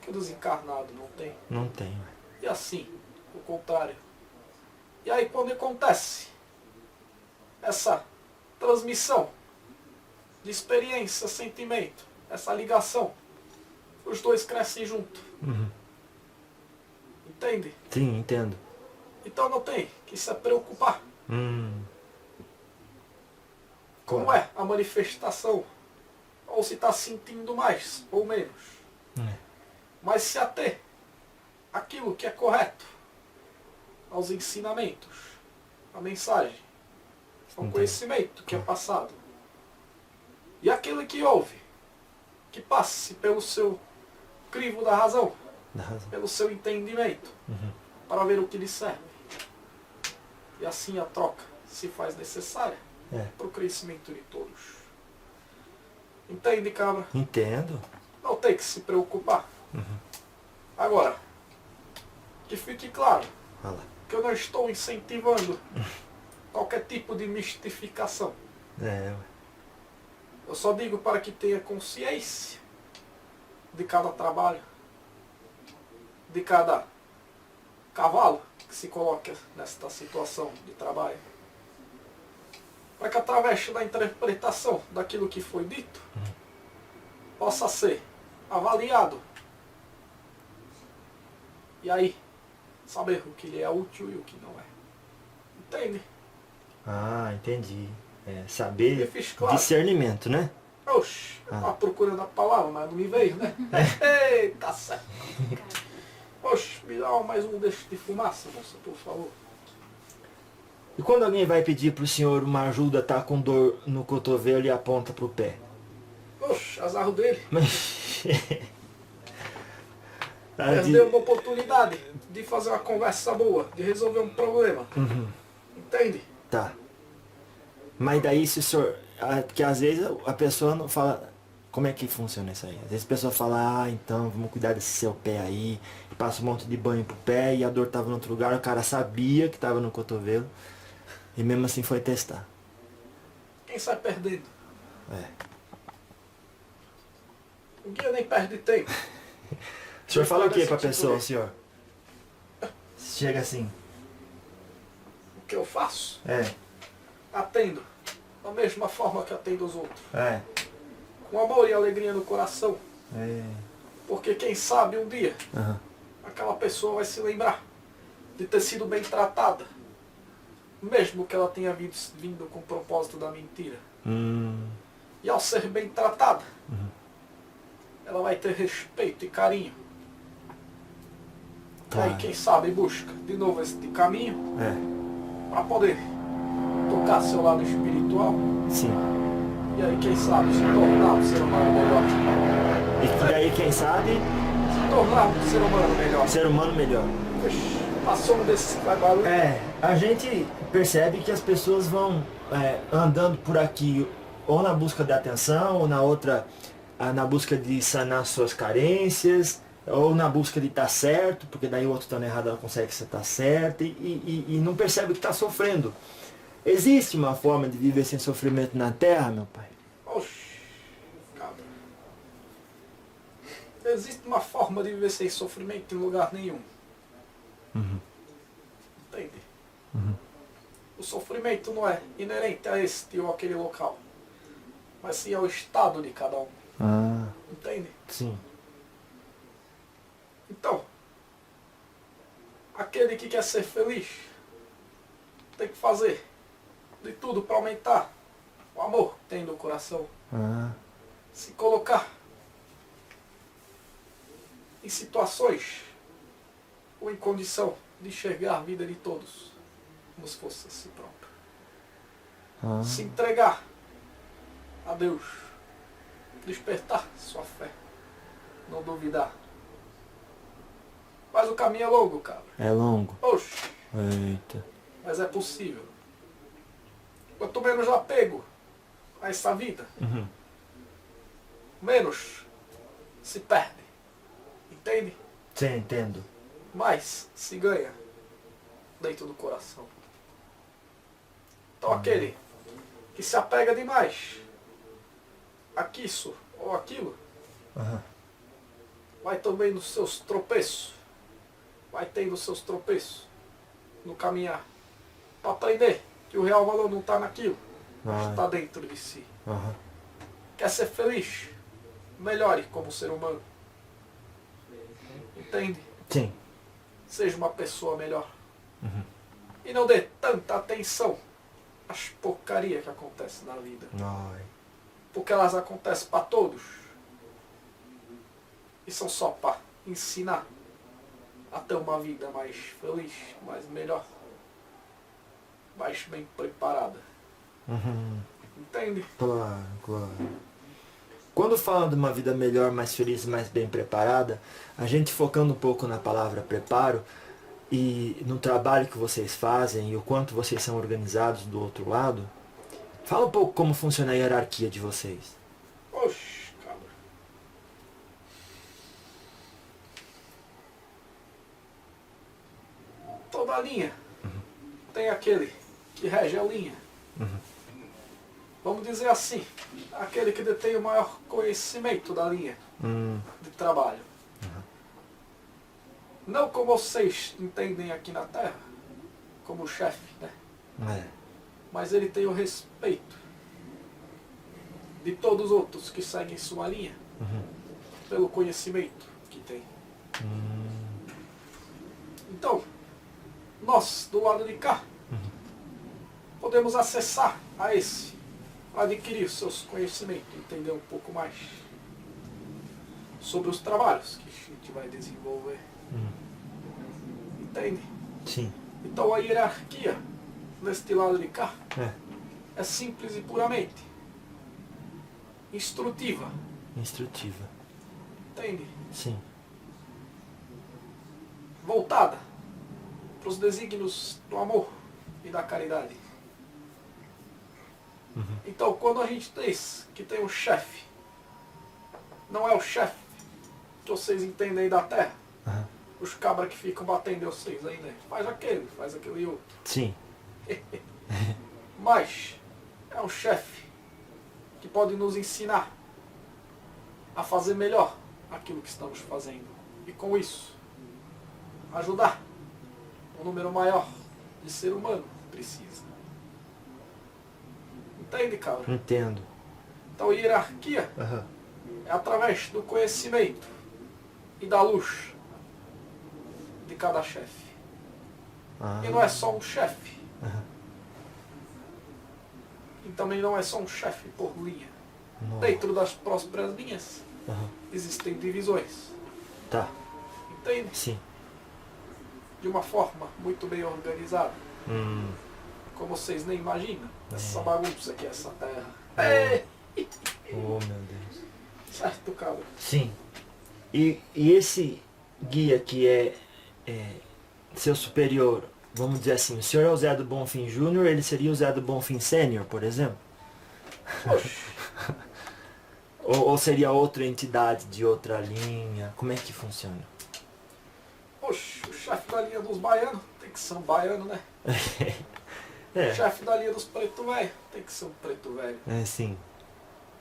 que o desencarnado não tem. Não tem. E assim, o contrário. E aí quando acontece essa transmissão de experiência, sentimento, essa ligação, os dois crescem junto. Entende? Sim, entendo. Então não tem que se preocupar. Como é a manifestação? Ou se está sentindo mais ou menos. Mas se ater aquilo que é correto aos ensinamentos, a mensagem, ao conhecimento que é passado. E aquilo que ouve, que passe pelo seu crivo da razão, pelo seu entendimento, para ver o que lhe serve. E assim a troca se faz necessária para o crescimento de todos. Entende, cabra? Entendo. Não tem que se preocupar. Agora, que fique claro que eu não estou incentivando qualquer tipo de mistificação. Eu só digo para que tenha consciência de cada trabalho, de cada cavalo que se coloca nesta situação de trabalho. Para que através da interpretação daquilo que foi dito, possa ser avaliado. E aí, saber o que lhe é útil e o que não é. Entende? Ah, entendi. Saber Eu fiz claro. discernimento, né? Oxe, eu estava procurando a palavra, mas não me veio, né? Eita, certo. Oxe, me dá mais um deste de fumaça, moça, por favor. E quando alguém vai pedir pro senhor uma ajuda, tá com dor no cotovelo e aponta pro pé? Oxe, azar dele. Ela diz- Perdeu uma oportunidade de fazer uma conversa boa, de resolver um problema. Entende? Tá. Mas daí se o senhor... Porque às vezes a pessoa não fala... Como é que funciona isso aí? Às vezes a pessoa fala, então vamos cuidar desse seu pé aí. Passa um monte de banho pro pé e a dor tava em outro lugar. O cara sabia que tava no cotovelo. E mesmo assim foi testar. Quem sai perdendo? O guia nem perde tempo. O senhor fala o que pra Desse tipo pessoa, de- senhor? Chega assim. O que eu faço? É. Atendo da mesma forma que atendo os outros. com amor e alegria no coração. É. Porque quem sabe um dia Aham. aquela pessoa vai se lembrar de ter sido bem tratada, mesmo que ela tenha vindo com o propósito da mentira. E ao ser bem tratada, ela vai ter respeito e carinho. E aí quem sabe busca de novo esse caminho É. para poder tocar seu lado espiritual. Sim. E aí quem sabe se tornar um ser humano melhor. E daí, quem sabe, Se tornar um ser humano melhor. ser humano melhor. Passou um desses que vai barulho. É, a gente percebe que as pessoas vão andando por aqui ou na busca de atenção, ou na outra, na busca de sanar suas carências, ou na busca de estar certo, porque daí o outro estando errado ela consegue que você está certo, e não percebe que está sofrendo. Existe uma forma de viver sem sofrimento na Terra, meu pai? Oxi, cabra. Existe uma forma de viver sem sofrimento em lugar nenhum. Entende? O sofrimento não é inerente a este ou aquele local, mas sim ao estado de cada um. Ah, Entende? sim. Então, aquele que quer ser feliz tem que fazer de tudo para aumentar o amor que tem no coração. Ah, Se colocar em situações ou em condição de enxergar a vida de todos como se fosse a si próprio. ah, Se entregar a Deus, despertar sua fé, não duvidar. Mas o caminho é longo, cara. é longo. Oxe, Eita. mas é possível. Quanto menos apego a essa vida, menos se perde. Entende? Sim, entendo. Mais se ganha dentro do coração. Então aquele que se apega demais a isso ou aquilo, Aham. vai também nos seus tropeços, vai tendo seus tropeços no caminhar, para aprender que o real valor não está naquilo, mas está dentro de si. Aham. Quer ser feliz? Melhore como ser humano. Entende? Sim. Seja uma pessoa melhor. E não dê tanta atenção às porcarias que acontecem na vida. Ai. Porque elas acontecem para todos. E são só para ensinar a ter uma vida mais feliz, mais melhor, mais bem preparada. Entende? Claro, claro. Quando fala de uma vida melhor, mais feliz, mais bem preparada, a gente focando um pouco na palavra preparo e no trabalho que vocês fazem e o quanto vocês são organizados do outro lado, fala um pouco como funciona a hierarquia de vocês. Oxe, cabra. Toda linha tem aquele que rege a linha. Vamos dizer assim, aquele que detém o maior conhecimento da linha de trabalho. Não como vocês entendem aqui na Terra, como chefe, né? É. Mas ele tem o respeito de todos os outros que seguem sua linha, pelo conhecimento que tem. Então, nós, do lado de cá, podemos acessar a esse, adquirir os seus conhecimentos, entender um pouco mais sobre os trabalhos que a gente vai desenvolver. Entende? Sim. Então a hierarquia, neste lado de cá, É. é simples e puramente instrutiva. Instrutiva. Entende? Sim. Voltada para os desígnios do amor e da caridade. Então, quando a gente diz que tem um chefe, não é o chefe que vocês entendem aí da Terra, os cabras que ficam batendo em vocês aí, né? Faz aquele outro. Sim. Mas é um chefe que pode nos ensinar a fazer melhor aquilo que estamos fazendo. E com isso, ajudar um número maior de ser humano que precisa. Entende, cara? Entendo. Então, hierarquia Aham. é através do conhecimento e da luz de cada chefe. Ah. E não é só um chefe. Aham. E também não é só um chefe por linha. Nossa. Dentro das próprias linhas Aham. existem divisões. Tá. Entende? Sim. De uma forma muito bem organizada. Hum. Como vocês nem imaginam. Essa É. bagunça que é essa terra. É. É. Oh, meu Deus. Certo, cabra? Sim. E esse guia que é seu superior, vamos dizer assim, o senhor é o Zé do Bonfim Júnior, ele seria o Zé do Bonfim Sênior, por exemplo? Oxe, Ou seria outra entidade de outra linha? Como é que funciona? oxe, o chefe da linha dos baianos tem que ser um baiano, né? O É, chefe da linha dos preto velho tem que ser um preto velho. sim.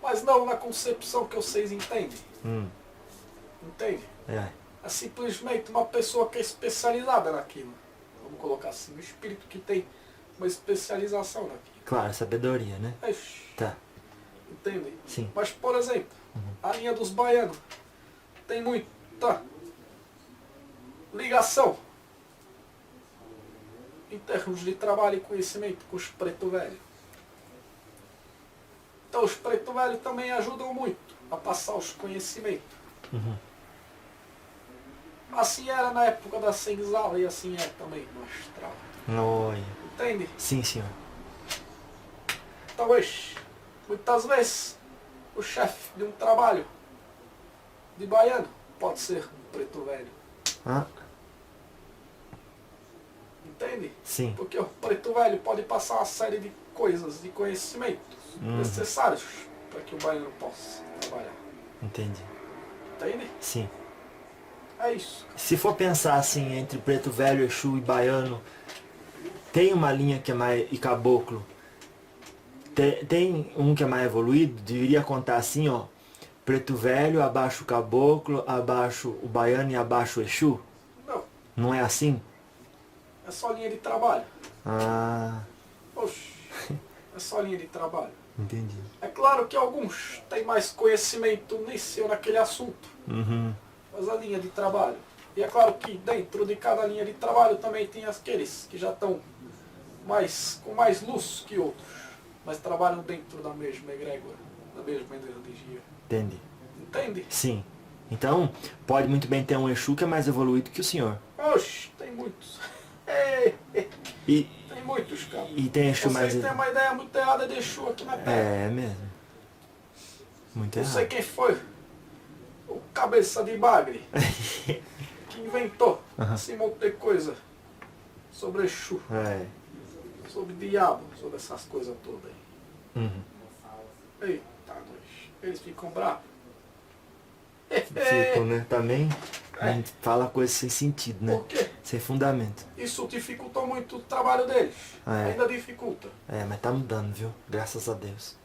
Mas não na concepção que vocês entendem. Entende? É. É simplesmente uma pessoa que é especializada naquilo. Vamos colocar assim, um espírito que tem uma especialização naquilo. Claro, sabedoria, né? Oxe, Tá, entende? sim. Mas, por exemplo, a linha dos baianos tem muita ligação em termos de trabalho e conhecimento com os preto velho. Então os preto velho também ajudam muito a passar os conhecimentos. Uhum. Assim era na época da senzala e assim é também no astral. Olha. Entende? Sim, senhor. Talvez, muitas vezes, o chefe de um trabalho de baiano pode ser um preto velho. Ah, Entende? sim. Porque o preto velho pode passar uma série de coisas, de conhecimentos necessários para que o baiano possa trabalhar. Entendi. Entende? Sim. É isso. Se for pensar assim, entre preto velho, Exu e baiano, tem uma linha que é mais... e caboclo. Tem um que é mais evoluído, deveria contar assim, ó. Preto velho, abaixo o caboclo, abaixo o baiano e abaixo o Exu? Não, Não é assim? é só linha de trabalho. Ah, Oxe, é só linha de trabalho. entendi. É claro que alguns têm mais conhecimento nesse ou naquele assunto, Uhum. mas a linha de trabalho. E é claro que dentro de cada linha de trabalho também tem aqueles que já estão com mais luz que outros, mas trabalham dentro da mesma egrégora, da mesma energia. Entendi. Entende? Sim. Então, pode muito bem ter um Exu que é mais evoluído que o senhor. Oxe, tem muitos. E, Tem muitos, cara. e tem Exu mais... Vocês têm uma ideia muito errada de Exu aqui na Terra. É mesmo. Muito Não sei errado. quem foi o cabeça de bagre que inventou esse monte de coisa sobre Exu, É. sobre diabo, sobre essas coisas todas aí. Uhum. Eita, nós. Eles ficam bravos. Ficam, né? Também a gente fala coisas sem sentido, né? Por quê? Sem fundamento. Isso dificultou muito o trabalho deles. É. Ainda dificulta. É, mas tá mudando, viu? Graças a Deus.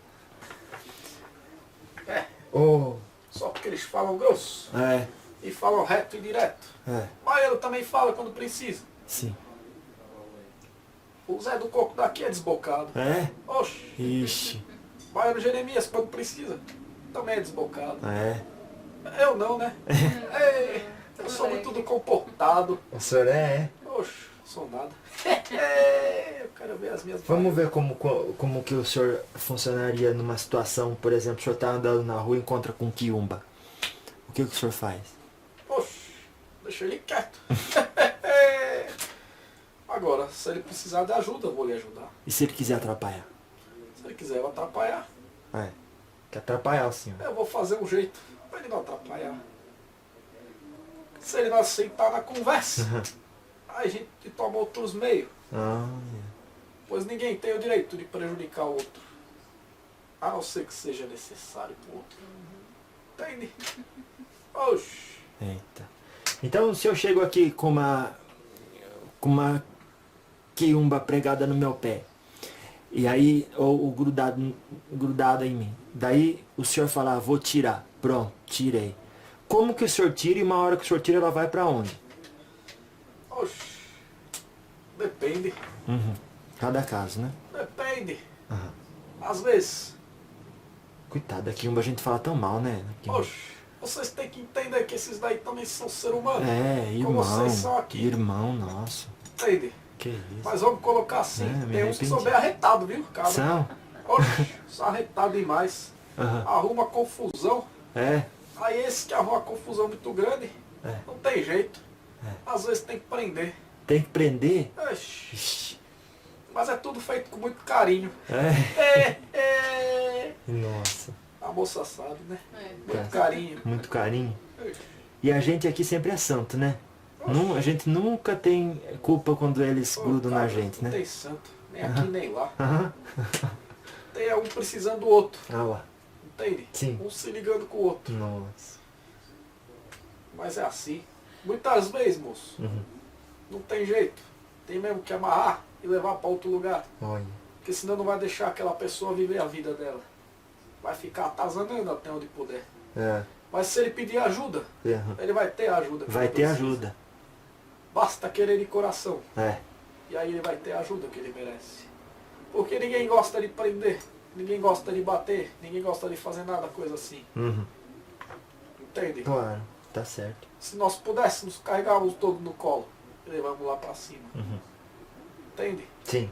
É. Oh, Só porque eles falam grosso é, e falam reto e direto. é, Mas ele também fala quando precisa. sim. O Zé do Coco daqui é desbocado. É? Oxe. Ixi. Baiano Jeremias, quando precisa, também é desbocado. É. Eu não, né? Ei, eu sou muito do comportado. O senhor é? Oxe, sou nada. Eu quero ver as minhas Vamos ver como que o senhor funcionaria numa situação, por exemplo, o senhor tá andando na rua e encontra com um quiumba. O que o senhor faz? Oxe, deixa ele quieto. Agora, se ele precisar de ajuda, eu vou lhe ajudar. E se ele quiser atrapalhar? Se ele quiser eu atrapalhar, É. Quer atrapalhar o senhor. eu vou fazer um jeito para ele não atrapalhar. Se ele não aceitar na conversa, aí a gente toma outros meios. Ah, Pois ninguém tem o direito de prejudicar o outro. A não ser que seja necessário para o outro. Entende? Oxe. eita. Então, se eu chego aqui com uma quiumba pregada no meu pé, e aí, ou grudada em mim, daí o senhor falar, vou tirar, pronto, tirei. Como que o senhor tira e uma hora que o senhor tira, ela vai pra onde? Oxe. Depende. Uhum. Cada caso, né? Depende. Aham. Às vezes, Coitado, aqui a gente fala tão mal, né? Oxe, vocês têm que entender que esses daí também são ser humanos. É, Como irmão. vocês são aqui. Irmão, nossa. Entende? Que isso. Mas vamos colocar assim, É, me tem uns que são arrependi. bem arretados, viu, cara? São? Oxe, são arretados demais. Aham. Arruma confusão. É. Aí esse que arruma confusão muito grande, É. não tem jeito. Às vezes tem que prender. Tem que prender? Oxe, Ixi. mas é tudo feito com muito carinho. É. É. Nossa. A moça sabe, né? É. Muito carinho. Muito carinho. Oxe, E a gente aqui sempre é santo, né? A gente nunca tem culpa quando eles ô, grudam na cara, gente, não né? tem santo. Nem aqui, nem lá. Aham. Tem um precisando do outro. Ah lá. Entende? Sim. Um se ligando com o outro. Nossa. Mas é assim. Muitas vezes, moço. Uhum. Não tem jeito. Tem mesmo que amarrar e levar para outro lugar. Olha. Porque senão não vai deixar aquela pessoa viver a vida dela. Vai ficar atazanando até onde puder. É. Mas se ele pedir ajuda, Aham. ele vai ter a ajuda. que Vai ele ter precisa. ajuda. Basta querer de coração. É. E aí ele vai ter a ajuda que ele merece. Porque ninguém gosta de prender. Ninguém gosta de bater. Ninguém gosta de fazer nada coisa assim. Uhum. Entende? Claro. Tá certo. Se nós pudéssemos carregá-los todos no colo e levarmos lá para cima. Uhum. Entende? Sim.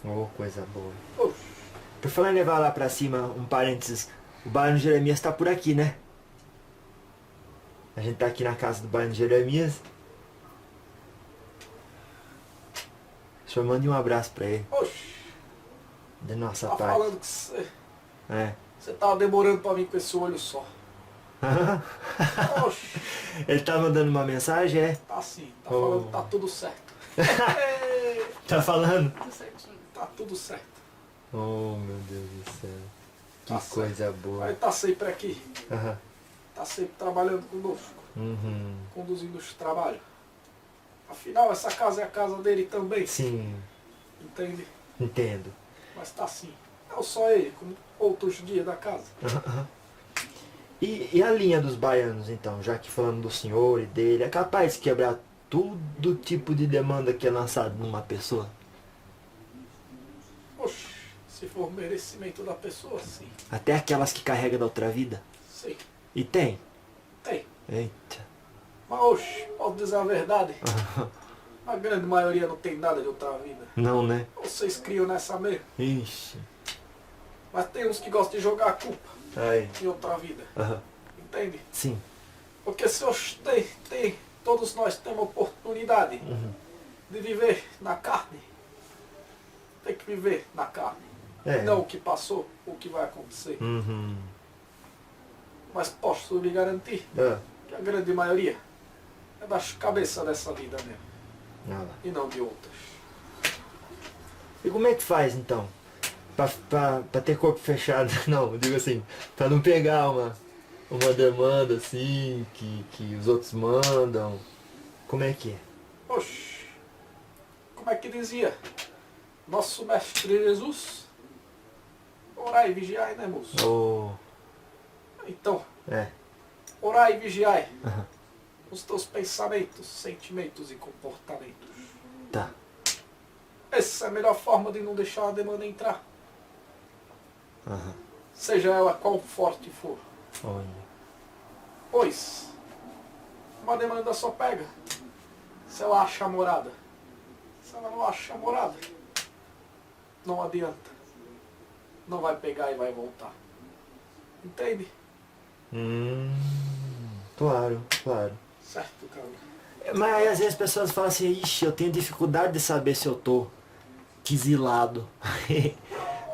Oh, coisa boa. Oxe, Por falar em levar lá pra cima, um parênteses. O Baiano Jeremias tá por aqui, né? A gente tá aqui na casa do Baiano Jeremias. Só mande um abraço pra ele. oxe. De nossa Tá parte. falando que você É. tava demorando para vir com esse olho só. Oxe, Ele tá mandando uma mensagem, é? tá assim. Tá Oh. falando que tá tudo certo. É, Tá falando? Tudo certinho. tá tudo certo. Oh, meu Deus do céu. Que Tá certo. coisa boa. Aí tá sempre aqui. Aham. Tá sempre trabalhando conosco. Uhum. Conduzindo os trabalhos. Afinal, essa casa é a casa dele também. Sim, Entende? entendo. Mas tá assim. Não só ele, como outros dias da casa. Aham. E a linha dos baianos, então, já que falando do senhor e dele, é capaz de quebrar todo tipo de demanda que é lançado numa pessoa? Oxe, se for merecimento da pessoa, sim. Até aquelas que carrega da outra vida? Sim, E tem? tem. Eita. Mas oxe, posso dizer a verdade? A grande maioria não tem nada de outra vida. Não, né? Vocês criam nessa mesmo. Ixi. Mas tem uns que gostam de jogar a culpa Ai. em outra vida. Aham. Entende? Sim. Porque se hoje todos nós temos oportunidade de viver na carne, tem que viver na carne. É. Não o que passou, o que vai acontecer. Uhum. Mas posso lhe garantir Ah. que a grande maioria é das cabeças dessa vida mesmo. Ah lá. E não de outras. E como é que faz então? Pra ter corpo fechado? Não, eu digo assim, pra não pegar uma demanda assim, que os outros mandam. Como é que é? Oxe, como é que dizia? Nosso mestre Jesus? Orai e vigiai, né, moço? Oh, Então, é. orai e vigiai Aham. os teus pensamentos, sentimentos e comportamentos. Tá. Essa é a melhor forma de não deixar a demanda entrar. Aham. Seja ela qual forte for. Olha. Pois, uma demanda só pega se ela acha a morada. Se ela não acha a morada, não adianta. Não vai pegar e vai voltar. Entende? Claro, claro. Certo, cara. Mas aí às vezes as pessoas falam assim, ixi, eu tenho dificuldade de saber se eu tô quisilado.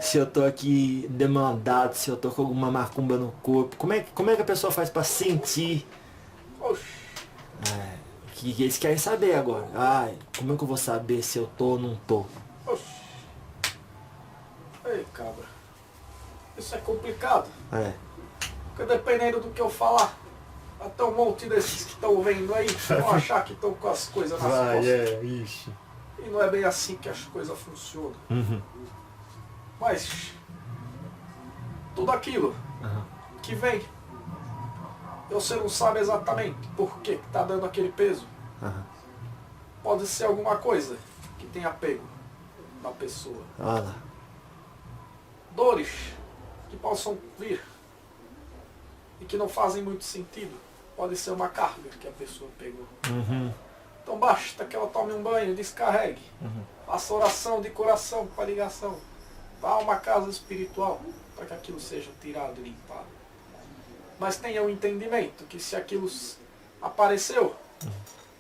Se eu tô aqui demandado, se eu tô com alguma macumba no corpo. Como é que a pessoa faz pra sentir? Oxe, Que eles querem saber agora. Ai, como é que eu vou saber se eu tô ou não tô? oxe. Ei, cabra. Isso é complicado. É. Porque dependendo do que eu falar, até um monte desses que estão vendo aí vão achar que estão com as coisas nas costas. ixi. E não é bem assim que as coisas funcionam. Uhum. Mas tudo aquilo Aham. que vem, você não sabe exatamente por que está dando aquele peso. Aham. Pode ser alguma coisa que tenha apego na pessoa. Olha lá. Dores que possam vir e que não fazem muito sentido. Pode ser uma carga que a pessoa pegou. Uhum. Então basta que ela tome um banho, descarregue. Uhum. Faça oração de coração para ligação. Vá a uma casa espiritual para que aquilo seja tirado e limpado. Mas tenha o entendimento que se aquilo apareceu,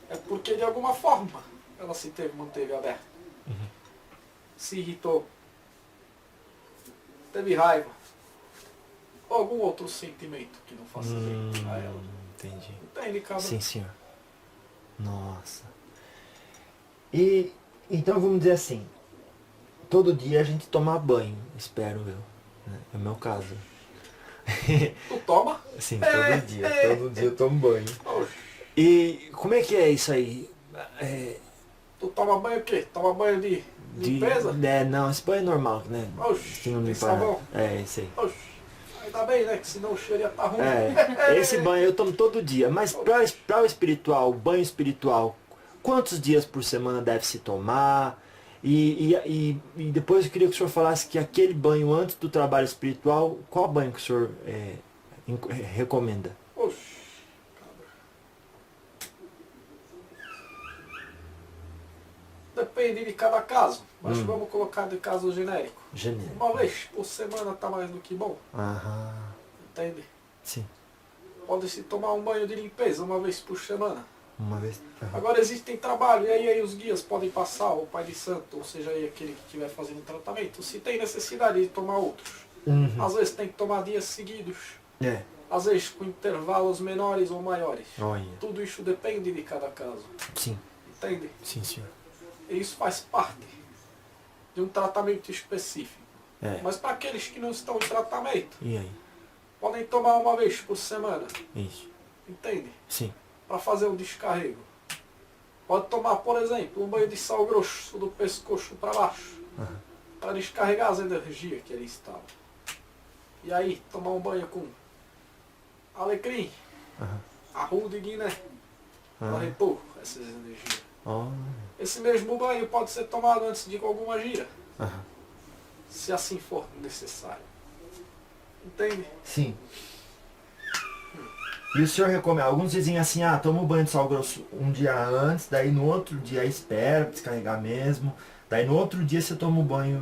é porque de alguma forma ela manteve aberta. Se irritou, teve raiva, ou algum outro sentimento que não faça bem a ela. Entendi. Entende, cabra? Sim, senhor. Nossa. E então vamos dizer assim, todo dia a gente toma banho, espero eu. Né? É o meu caso. Tu toma? Sim, todo dia eu tomo banho. Oxe. E como é que é isso aí? Tu toma banho o quê? Toma banho de limpeza? Não, esse banho é normal, né? Oxe, Tem um tem limpar. sabão? É, esse aí. Oxe, ainda bem, né? Que senão o cheiro ia estar ruim. Esse banho eu tomo todo dia, mas para o espiritual, o banho espiritual, quantos dias por semana deve se tomar? E depois eu queria que o senhor falasse que aquele banho antes do trabalho espiritual, qual banho que o senhor recomenda? Oxe, cabra. Depende de cada caso, mas vamos colocar de caso genérico. Janeiro. Uma vez por semana tá mais do que bom. Aham. Entende? Sim. Pode-se tomar um banho de limpeza uma vez por semana. Uma vez. Agora existem trabalho, e aí os guias podem passar, o pai de santo, ou seja, aí aquele que estiver fazendo tratamento, se tem necessidade de tomar outros. Uhum. Às vezes tem que tomar dias seguidos, É. às vezes com intervalos menores ou maiores. Olha. Tudo isso depende de cada caso. Sim. Entende? Sim, senhor. E isso faz parte de um tratamento específico. É. Mas para aqueles que não estão em tratamento, E aí? podem tomar uma vez por semana. Isso. Entende? Sim. Para fazer um descarrego. Pode tomar, por exemplo, um banho de sal grosso do pescoço para baixo, para descarregar as energias que ali estavam. E aí, tomar um banho com alecrim, arru de Guiné, para repor essas energias. Esse mesmo banho pode ser tomado antes de alguma gira, se assim for necessário. Entende? Sim. E o senhor recomenda? Alguns dizem assim, toma o banho de sal grosso um dia antes, daí no outro dia espera pra descarregar mesmo, daí no outro dia você toma o banho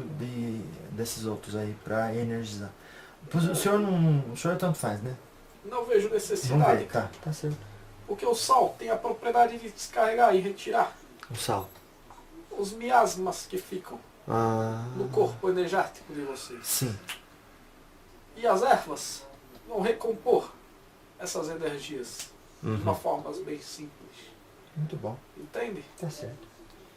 desses outros aí pra energizar. Pois o senhor não. O senhor tanto faz, né? Não vejo necessidade. Vamos ver, tá certo. Porque o sal tem a propriedade de descarregar e retirar O sal. os miasmas que ficam no corpo energético de vocês. Sim. E as ervas vão recompor essas energias de uma forma bem simples. Muito bom. Entende? Tá certo.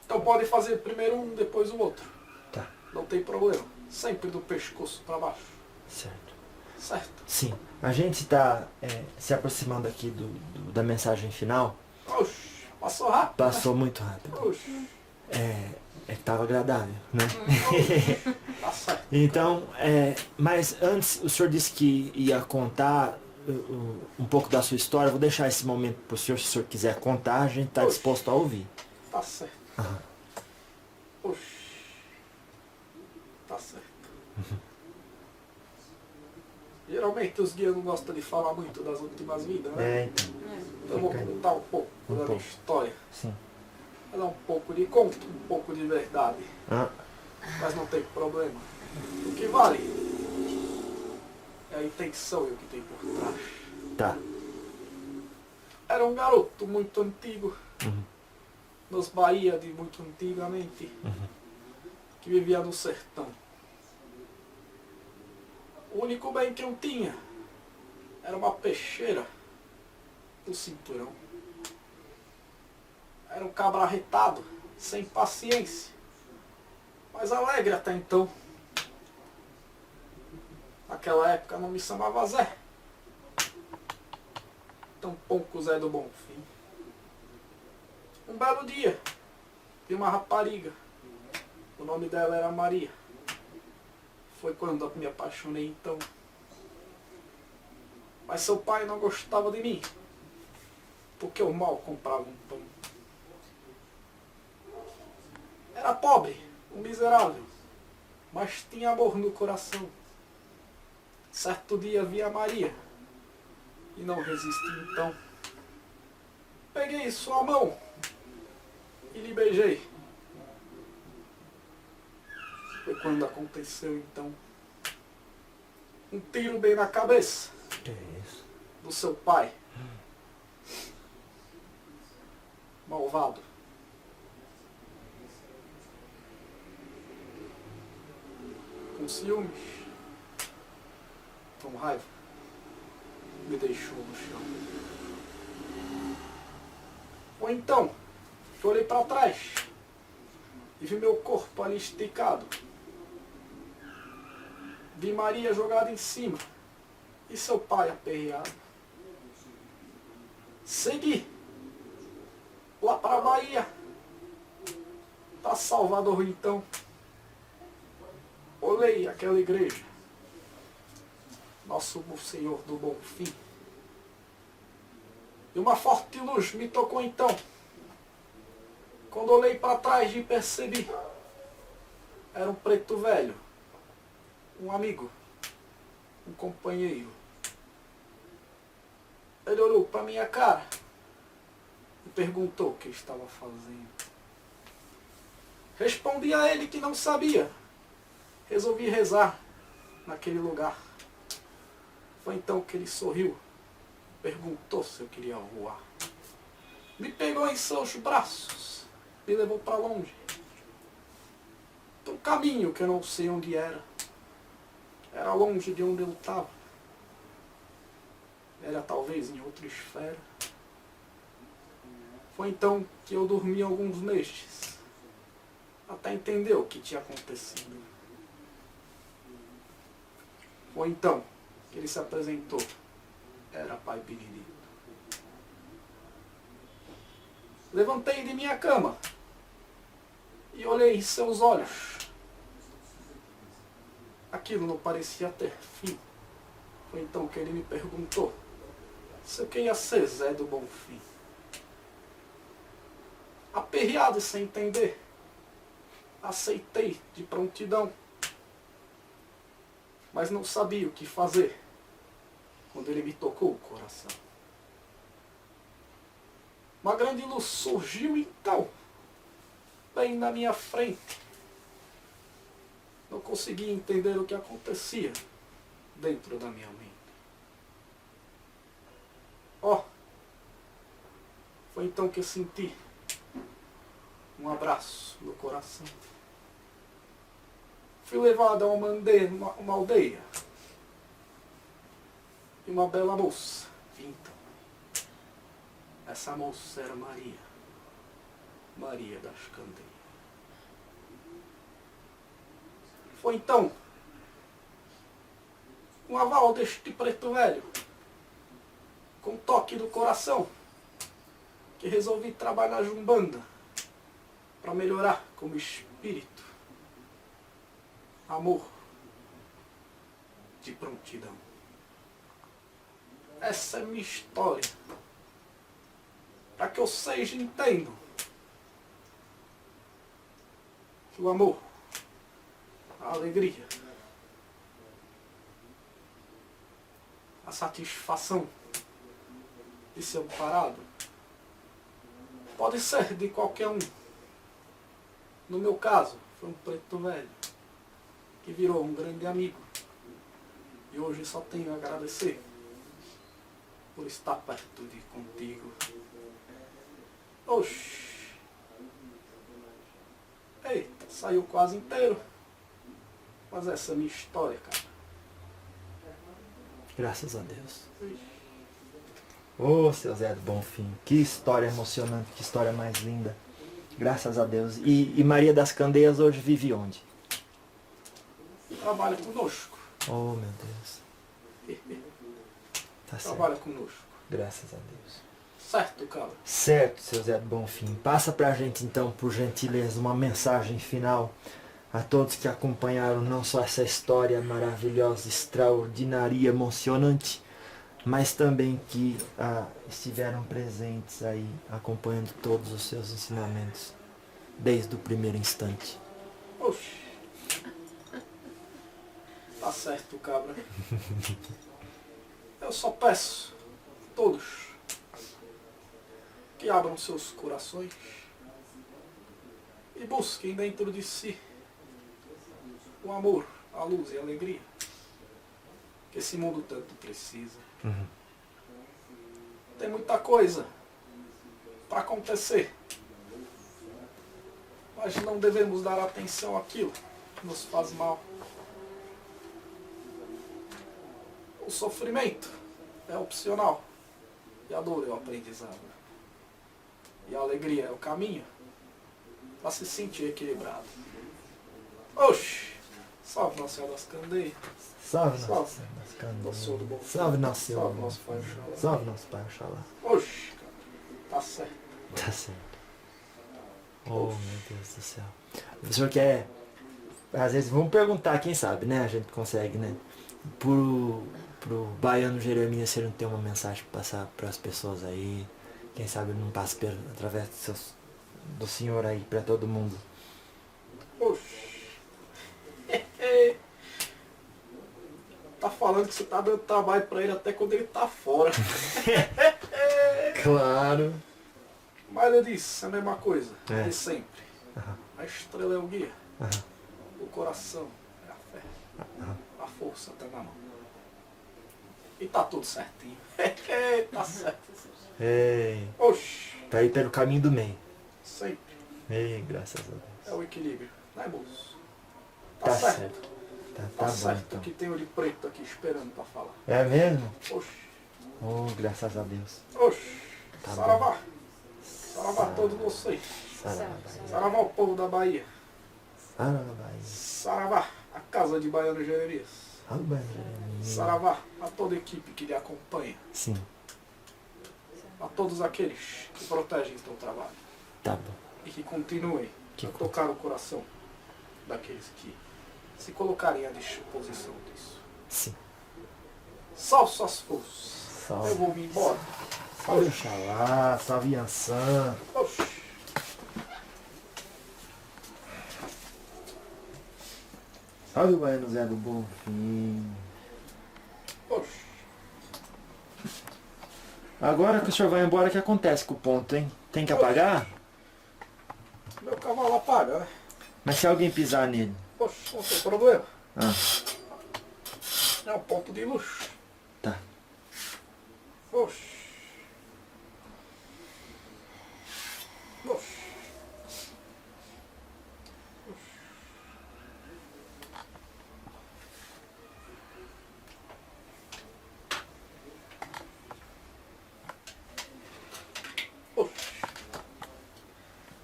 Então pode fazer primeiro um, depois o outro. Tá. Não tem problema. Sempre do pescoço para baixo. Certo. Certo? Sim. A gente está se aproximando aqui da mensagem final. Oxe, passou rápido. Passou muito rápido. Né? Oxe, Tava agradável, né? tá certo. Então, mas antes o senhor disse que ia contar um pouco da sua história. Eu vou deixar esse momento para o senhor, se o senhor quiser contar, a gente está disposto a ouvir. Tá certo. Oxe, tá certo. Geralmente os guias não gostam de falar muito das últimas vidas, né? Então. Então eu vou contar um pouco da minha história. Sim. Ela é um pouco de conto, um pouco de verdade. Mas não tem problema. O que vale é a intenção e o que tem por trás. Tá. Era um garoto muito antigo, nos Bahia de muito antigamente, que vivia no sertão. O único bem que eu tinha era uma peixeira do cinturão. Era um cabra arretado, sem paciência, mas alegre até então. Naquela época não me chamava Zé, tampouco Zé do Bonfim. Um belo dia, vi uma rapariga, o nome dela era Maria. Foi quando eu me apaixonei então. Mas seu pai não gostava de mim, porque eu mal comprava um pão. Era pobre, um miserável, mas tinha amor no coração. Certo dia vi a Maria e não resisti então. Peguei sua mão e lhe beijei. Foi quando aconteceu então um tiro bem na cabeça Que isso? do seu pai. Malvado. Com ciúmes, com raiva, me deixou no chão. Ou então, que olhei para trás e vi meu corpo ali esticado. Vi Maria jogada em cima e seu pai aperreado. Segui lá para a Bahia, para Salvador então. Olhei aquela igreja, Nosso Senhor do Bom Fim. E uma forte luz me tocou então. Quando olhei para trás e percebi, era um preto velho, um amigo, um companheiro. Ele olhou para minha cara e perguntou o que eu estava fazendo. Respondi a ele que não sabia. Resolvi rezar naquele lugar. Foi então que ele sorriu, perguntou se eu queria voar. Me pegou em seus braços, me levou para longe. Para um caminho que eu não sei onde era. Era longe de onde eu estava. Era talvez em outra esfera. Foi então que eu dormi alguns meses, até entender o que tinha acontecido. Foi então que ele se apresentou. Era Pai Benedito. Levantei de minha cama e olhei em seus olhos. Aquilo não parecia ter fim. Foi então que ele me perguntou se eu queria ser Zé do Bom Fim. Aperreado e sem entender, aceitei de prontidão, mas não sabia o que fazer quando ele me tocou o coração. Uma grande luz surgiu então, bem na minha frente. Não conseguia entender o que acontecia dentro da minha mente. Foi então que eu senti um abraço no coração. Fui levado a uma aldeia. E uma bela moça vi então. Essa moça era Maria. Maria das Candeias. Foi então, um aval deste preto velho, com toque do coração, que resolvi trabalhar na Umbanda para melhorar como espírito. Amor de prontidão. Essa é minha história, para que vocês entendam que o amor, a alegria, a satisfação de ser amparado pode ser de qualquer um. No meu caso, foi um preto velho que virou um grande amigo. E hoje só tenho a agradecer por estar perto de contigo. Oxi. Eita, saiu quase inteiro. Mas essa é a minha história, cara. Graças a Deus. Ô, seu Zé do Bonfim, que história emocionante, que história mais linda. Graças a Deus. E Maria das Candeias hoje vive onde? Trabalha conosco. Oh, meu Deus. Tá certo. Trabalha conosco. Graças a Deus. Certo, cara. Certo, seu Zé do Bonfim. Passa pra gente então, por gentileza, uma mensagem final a todos que acompanharam não só essa história maravilhosa, extraordinária e emocionante, mas também que estiveram presentes aí, acompanhando todos os seus ensinamentos, desde o primeiro instante. Oxi. Tá certo, cabra. Eu só peço a todos que abram seus corações e busquem dentro de si o amor, a luz e a alegria que esse mundo tanto precisa. Tem muita coisa para acontecer, mas não devemos dar atenção àquilo que nos faz mal. O sofrimento é opcional e a dor é o aprendizado. E a alegria é o caminho para se sentir equilibrado. Oxi! Salve Nossa Senhora das Candeias. Salve Salve. nosso Senhor das Candeias. Nosso Senhor do Bom Fim. Salve nosso Senhor. Salve nosso Pai Oxalá. Salve nosso Pai Oxalá. Oxi, cara. Tá certo. Tá certo. Oh, meu Deus do céu. O senhor quer... Às vezes, vamos perguntar, quem sabe, né? A gente consegue, né? Pro baiano Jeremias, você não tem uma mensagem para passar para as pessoas aí. Quem sabe ele não passa através do senhor aí para todo mundo. Oxi. Tá falando que você tá dando trabalho pra ele até quando ele tá fora. Claro. Mas eu disse, é a mesma coisa. É. De sempre. A estrela é o guia. O coração é a fé. A força tá na mão. E tá tudo certinho. Tá certo. Ei, Oxi. tá aí pelo caminho do meio. Sempre. Ei, graças a Deus. É o equilíbrio. Né, moço? Tá certo. Tá Tá bom certo então. que tem o de preto aqui esperando pra falar. É mesmo? Oxi. Oh, graças a Deus. Oxi. Tá Saravá. Saravá a todos vocês. Saravá. Saravá ao povo da Bahia. Saravá. Saravá a casa de Baiano Jeremias. Saravá a toda a equipe que lhe acompanha. Sim, A todos aqueles que protegem o teu trabalho. tá bom. E que continuem Que a tocar o coração daqueles que se colocarem à disposição disso. Sim. Salve suas forças. Salve. Eu vou me embora. Salve Oxalá, salve Yansan. Oxi. Salve o Baiano Zé do Bonfim. Oxi. Agora que o senhor vai embora, o que acontece com o ponto, hein? Tem que apagar? Meu cavalo apaga, né? Mas se alguém pisar nele? Oxi, não tem problema. Ah, É um ponto de luxo. tá. Oxi. Oxi. Oxi.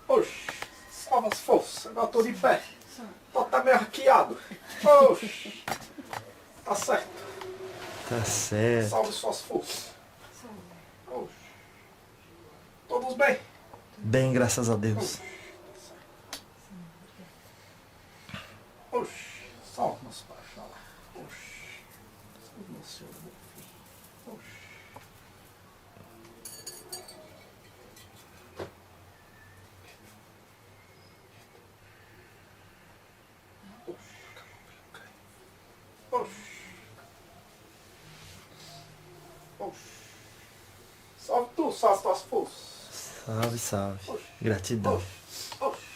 Oxi. Salva as forças. Agora tô de pé. Tô até meio arqueado. Oxi. Tá certo. Tá certo. Salve suas forças. Oxi. Todos bem? Bem, graças a Deus. Oxi. Salve nosso Pai Oxalá. Oxi. Salve nosso Senhor do Bom Fim. Oxi. Oxi. Oxi. Salve tu, salve as tuas forças. Salve, salve. Oxi. Gratidão. Oxi. Oxi.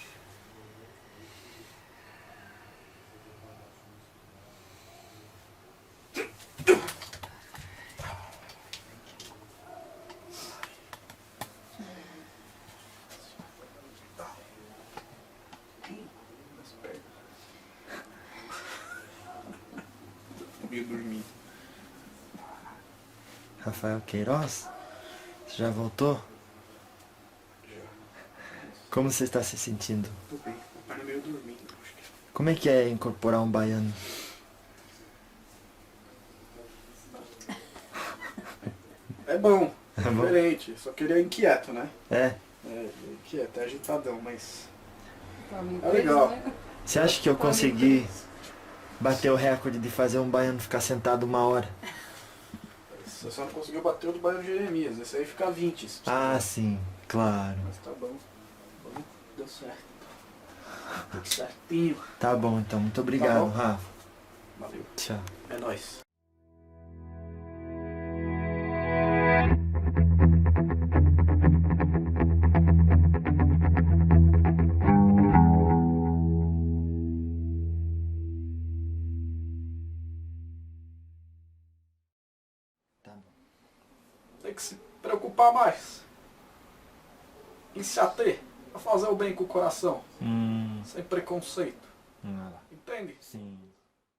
Meio dormindo. Rafael Queiroz? Você já voltou? Como você está se sentindo? Tô bem, a perna meio dormindo. Acho que Como é que é incorporar um baiano? é bom, É bom? diferente. Só que ele é inquieto, né? É? É inquieto, é agitadão, mas Tá muito é legal. preso, né? Você acha que eu consegui bater o recorde de fazer um baiano ficar sentado 1 hora? Você só não conseguiu bater o do Baiano Jeremias. Esse aí fica 20. se Ah, precisar. sim, claro. Mas tá bom. Bom, deu certo. Tudo certinho. Tá bom então, muito obrigado, bom. Rafa. Valeu. Tchau. É nóis. Tá bom. Tem que se preocupar mais em se ater a fazer o bem com o coração, sem preconceito. Lá. Entende? Sim.